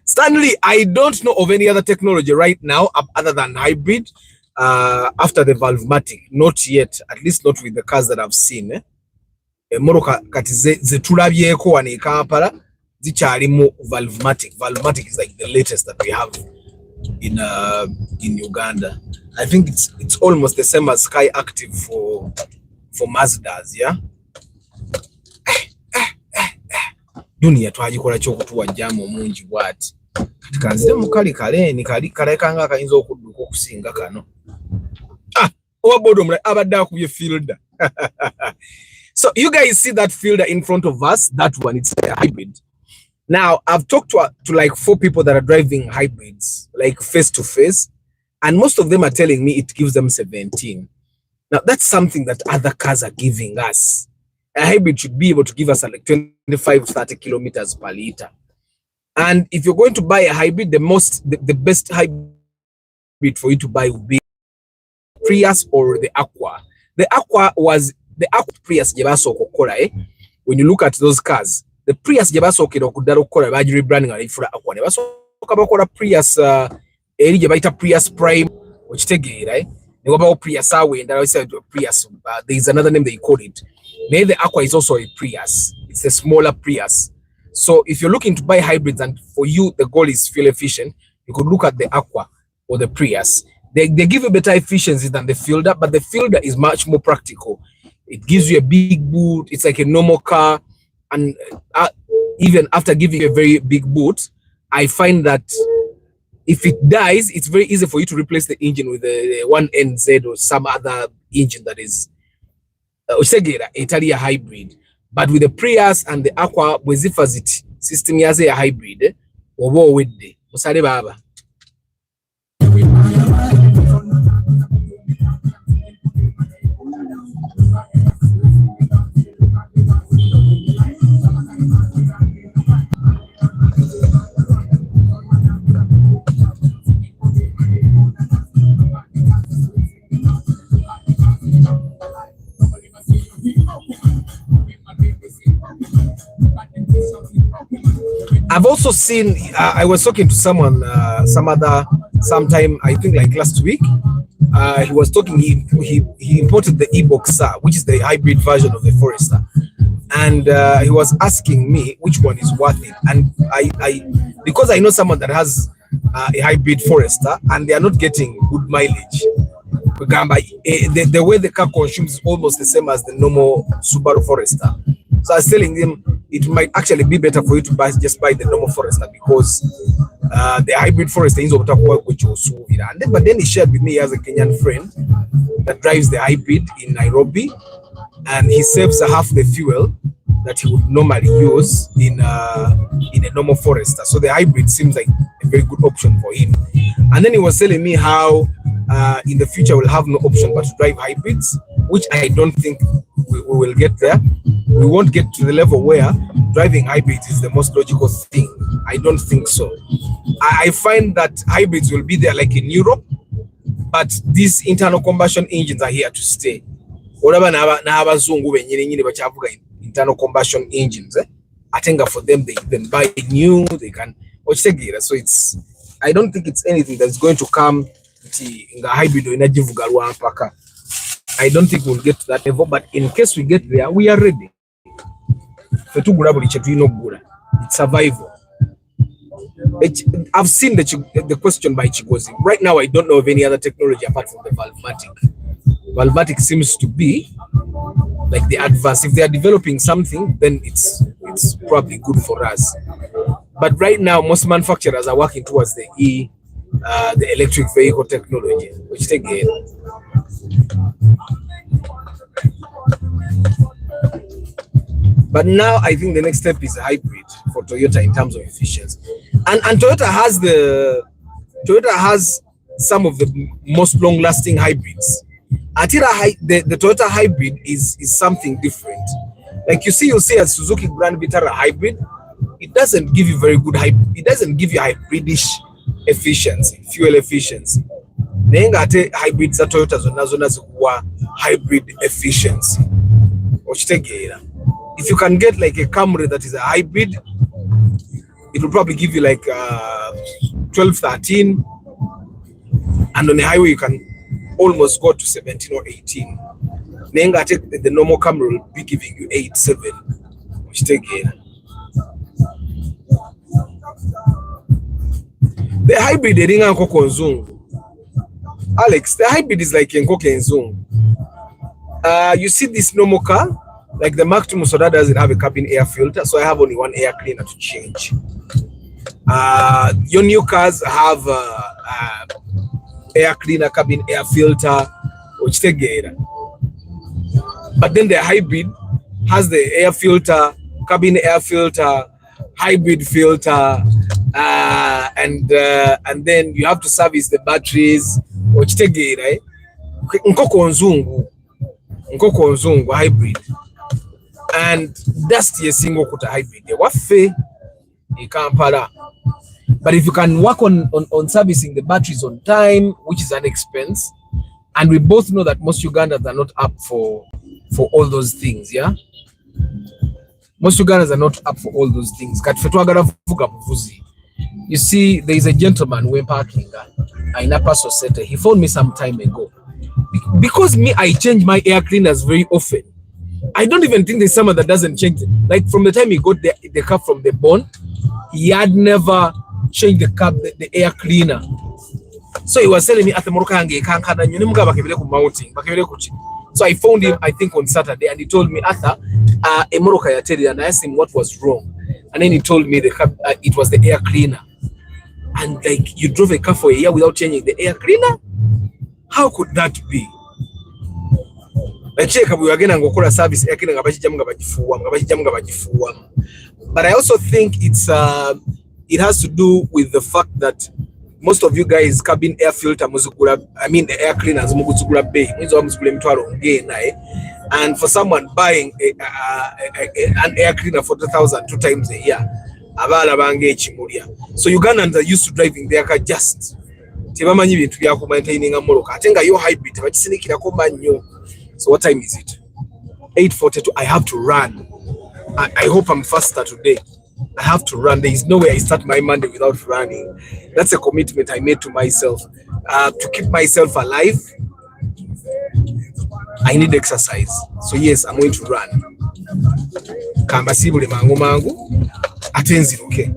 Stanley, I don't know of any other technology right now other than hybrid after the Valvematic. Not yet, at least not with the cars that I've seen. Moroka kati ze tulabyeko wano e Kampala zikyalimu Valvematic. Valvematic is like the latest that we have in Uganda. I think it's almost the same as Sky Active for Mazdas, yeah. Dunia twagikola kyokutuwa jamu omungi bwati kati kanzire mukali kaleni kali kalekanga kayinza okudduka okusinga kano owa bodo mula abadde akubye fielder. So you guys see that fielder in front of us, that one, it's a hybrid. Now I've talked to like 4 people that are driving hybrids like face to face, and most of them are telling me it gives them 17. Now that's something that other cars are giving us. A hybrid should be able to give us like 25-30 kilometers per liter. And if you're going to buy a hybrid, the best hybrid for you to buy would be Prius or the Aqua. The Aqua Prius when you look at those cars, the Prius rebranding Aqua. Prius Prius Prime, which take right? Prius Prius. There is another name they call it. Maybe the Aqua is also a Prius. It's a smaller Prius. So if you're looking to buy hybrids and for you the goal is fuel efficient, you could look at the Aqua or the Prius. They give you better efficiency than the Fielder, but the Fielder is much more practical. It gives you a big boot. It's like a normal car. And even after giving you a very big boot, I find that if it dies, it's very easy for you to replace the engine with a 1NZ or some other engine that is Italia hybrid. But with the Prius and the Aqua, it system has a hybrid. I've also seen, I was talking to someone, sometime, I think like last week, he was talking, he imported the e-Boxer, which is the hybrid version of the Forester. And he was asking me which one is worth it. And I because I know someone that has a hybrid Forester and they are not getting good mileage. The way the car consumes is almost the same as the normal Subaru Forester. So I was telling him it might actually be better for you to just buy the normal Forester because the hybrid Forester is over but then he shared with me he has a Kenyan friend that drives the hybrid in Nairobi, and he saves half the fuel that he would normally use in a normal Forester. So the hybrid seems like a very good option for him. And then he was telling me how in the future we'll have no option but to drive hybrids, which I don't think we will get there. We won't get to the level where driving hybrids is the most logical thing. I don't think so. I find that hybrids will be there like in Europe, but these internal combustion engines are here to stay. Internal combustion engines. I think for them they can buy new, they can so it's, I don't think it's anything that's going to come in the hybrid or energy. I don't think we'll get to that level, but in case we get there, we are ready. It's survival. I've seen the question by Chigozi. Right now, I don't know of any other technology apart from the Valvematic. Valvematic seems to be like the advance. If they are developing something, then it's probably good for us. But right now, most manufacturers are working towards the electric vehicle technology, which again. But now I think the next step is a hybrid for Toyota in terms of efficiency. And Toyota has some of the most long-lasting hybrids. The Toyota hybrid is something different. Like you'll see a Suzuki Grand Vitara hybrid, it doesn't give you very good it doesn't give you hybridish efficiency, fuel efficiency. Hybrids are Toyota hybrid efficiency. If you can get like a Camry that is a hybrid, it will probably give you like 12, 13, and on the highway you can almost go to 17 or 18. Nenga take the normal camera will be giving you 8.7. Which take it. The hybrid they didn't go Zoom. Alex, the hybrid is like in Zoom. You see this normal car, like the Mark II Musoda doesn't have a cabin air filter, so I have only one air cleaner to change. Your new cars have air cleaner, cabin air filter, which they get. But then the hybrid has the air filter, cabin air filter, hybrid filter, and then you have to service the batteries, which they get, right? Nkoko nzungu hybrid, and that's the single kuta hybrid. What fe you can't para. But if you can work on servicing the batteries on time, which is an expense, and we both know that most Ugandans are not up for all those things, yeah. Most Ugandans are not up for all those things. You see, there is a gentleman who parking in Upper Society. He phoned me some time ago. Because me, I change my air cleaners very often. I don't even think there's someone that doesn't change it. Like from the time he got the car from the bond, he had never changed the air cleaner. So he was telling me at the mounting. So I phoned him, I think on Saturday, and he told me, Arthur, and I asked him what was wrong. And then he told me it was the air cleaner. And like, you drove a car for a year without changing the air cleaner? How could that be? Like, we are going to go service air cleaner, but I also think it has to do with the fact that most of you guys cabin air filter the air cleaners and for someone buying an air cleaner for 2,000 2 times a year, so Ugandans are used to driving their car just maintaining a moroka. I think your hybrid. So what time is it? 8:42. I have to run. I hope I'm faster today. I have to run. There is no way I start my Monday without running. That's a commitment I made to myself. To keep myself alive, I need exercise. So yes, I'm going to run. Kambasibule mangu mangu. Atenzi, okay.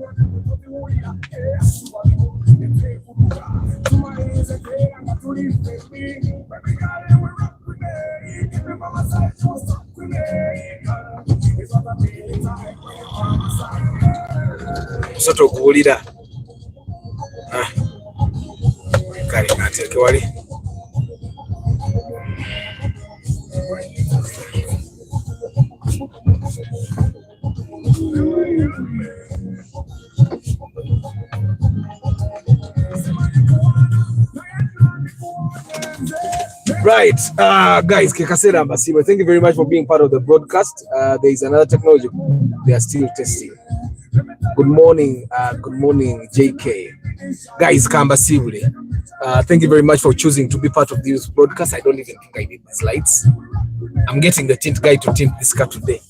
Soto kuulira kali nateke wali right. Guys, Kekasera Masiba, thank you very much for being part of the broadcast. There is another technology they are still testing. Good morning, JK. Guys, Kambasibule. Thank you very much for choosing to be part of this broadcast. I don't even think I need these lights. I'm getting the tint guy to tint this car today.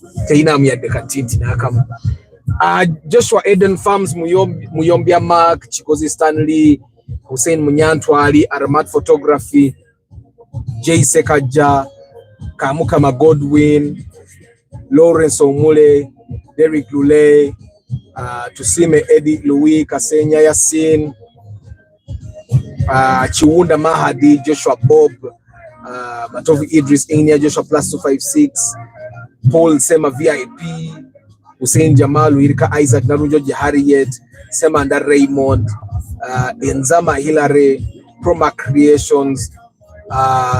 Joshua Eden Farms, Muyombia Mark, Chikozi Stanley, Hussein Munyantwali, Aramat Photography, Jay Sekaja, Kamukama Godwin, Lawrence Omule, Derek Lule, Tusime Eddie Louis, Kasenya Yasin, Chiwunda Mahadi, Joshua Bob, Matovi Idris Inya, Joshua plus 256, Paul Sema VIP, Hussein Jamal, Irika Isaac, Narujo Harriet, Sema and Raymond, Enzama Hilary, Proma Creations,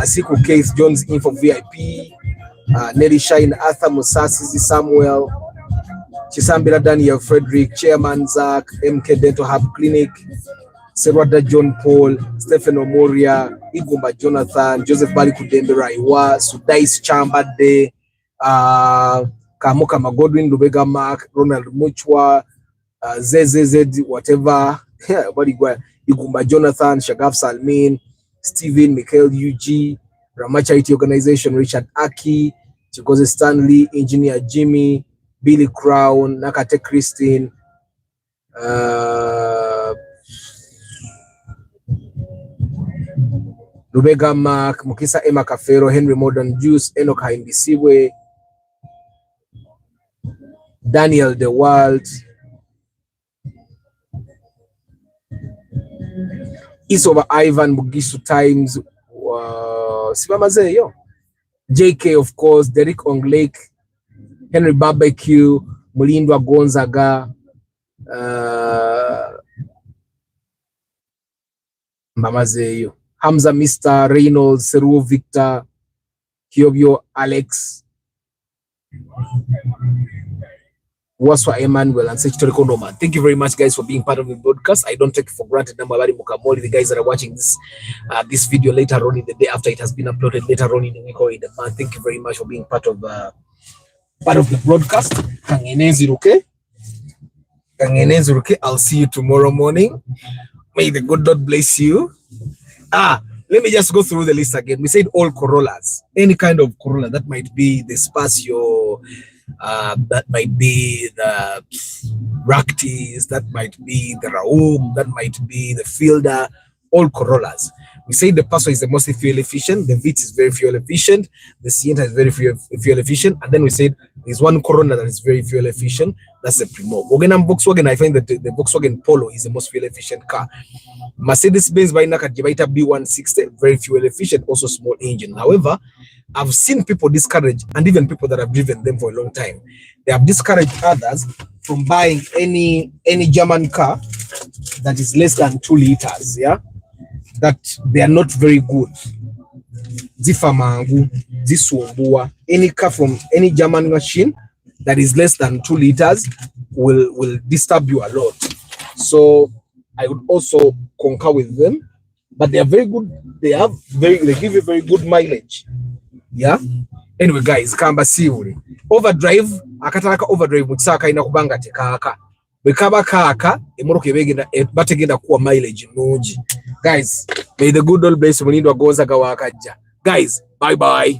Siku Case, Jones Info VIP, Nelly Shine, Arthur Musasi, Samuel, Chisambira Daniel Frederick, Chairman Zach, MK Dental Hub Clinic, Serwada John Paul, Stephen Omoria, Igumba Jonathan, Joseph Bali Kudembe Raiwa, Sudais Chamba De, Kamuka Magodwin, Lubega Mark, Ronald Muchwa, ZZZ, whatever, Igumba Jonathan, Shagaf Salmin, Stephen, Michael UG, Ramacha IT Organization, Richard Aki, Chikoze Stanley, Engineer Jimmy, Billy Crown, Nakate Christine, Lubega Mark, Mukisa Emma Cafero, Henry Modern Juice, Enoch Haindisiwe, Daniel The World, Isoba Ivan Mugisu Times, Sibamazeyo, JK of course, Derek Onglake, Henry Barbecue, Mulindwa Gonzaga, Mamazeyo, Hamza Mr. Reynolds, Seru Victor, Kiobio Alex, Waswa Emmanuel, and Sechitoriko Noma. Thank you very much, guys, for being part of the broadcast. I don't take it for granted. The guys that are watching this video later on in the day after it has been uploaded later on in the week or in the month. Thank you very much for being part of the broadcast. I'll see you tomorrow morning. May the good Lord bless you. Let me just go through the list again. We said all Corollas, any kind of Corolla. That might be the Spacio, that might be the Ractis, that might be the Raum, that might be the Fielder, all Corollas. We say the Paso is the most fuel efficient, the Vitz is very fuel efficient, the Sienta is very fuel efficient, and then we said there's one Corolla that is very fuel efficient, that's the Primo. Volkswagen, I find that the Volkswagen Polo is the most fuel efficient car. Mercedes-Benz by Nakajibaita B160, very fuel efficient, also small engine. However, I've seen people discourage, and even people that have driven them for a long time, they have discouraged others from buying any German car that is less than 2 liters, yeah? That they are not very good. Zifamangu, Zisumbua, any car from any German machine that is less than 2 liters will disturb you a lot. So I would also concur with them, but they are very good. They give you very good mileage. Yeah. Anyway, guys, kamba siuri. Overdrive, akataraka overdrive mutsaka ina kubanga tekaka. Bekaba kaka, emoroke begenda bategenda kuwa mileage nungi. Guys, may the good Lord bless you. Munindwa Gonzaga wakaja. Guys, bye bye.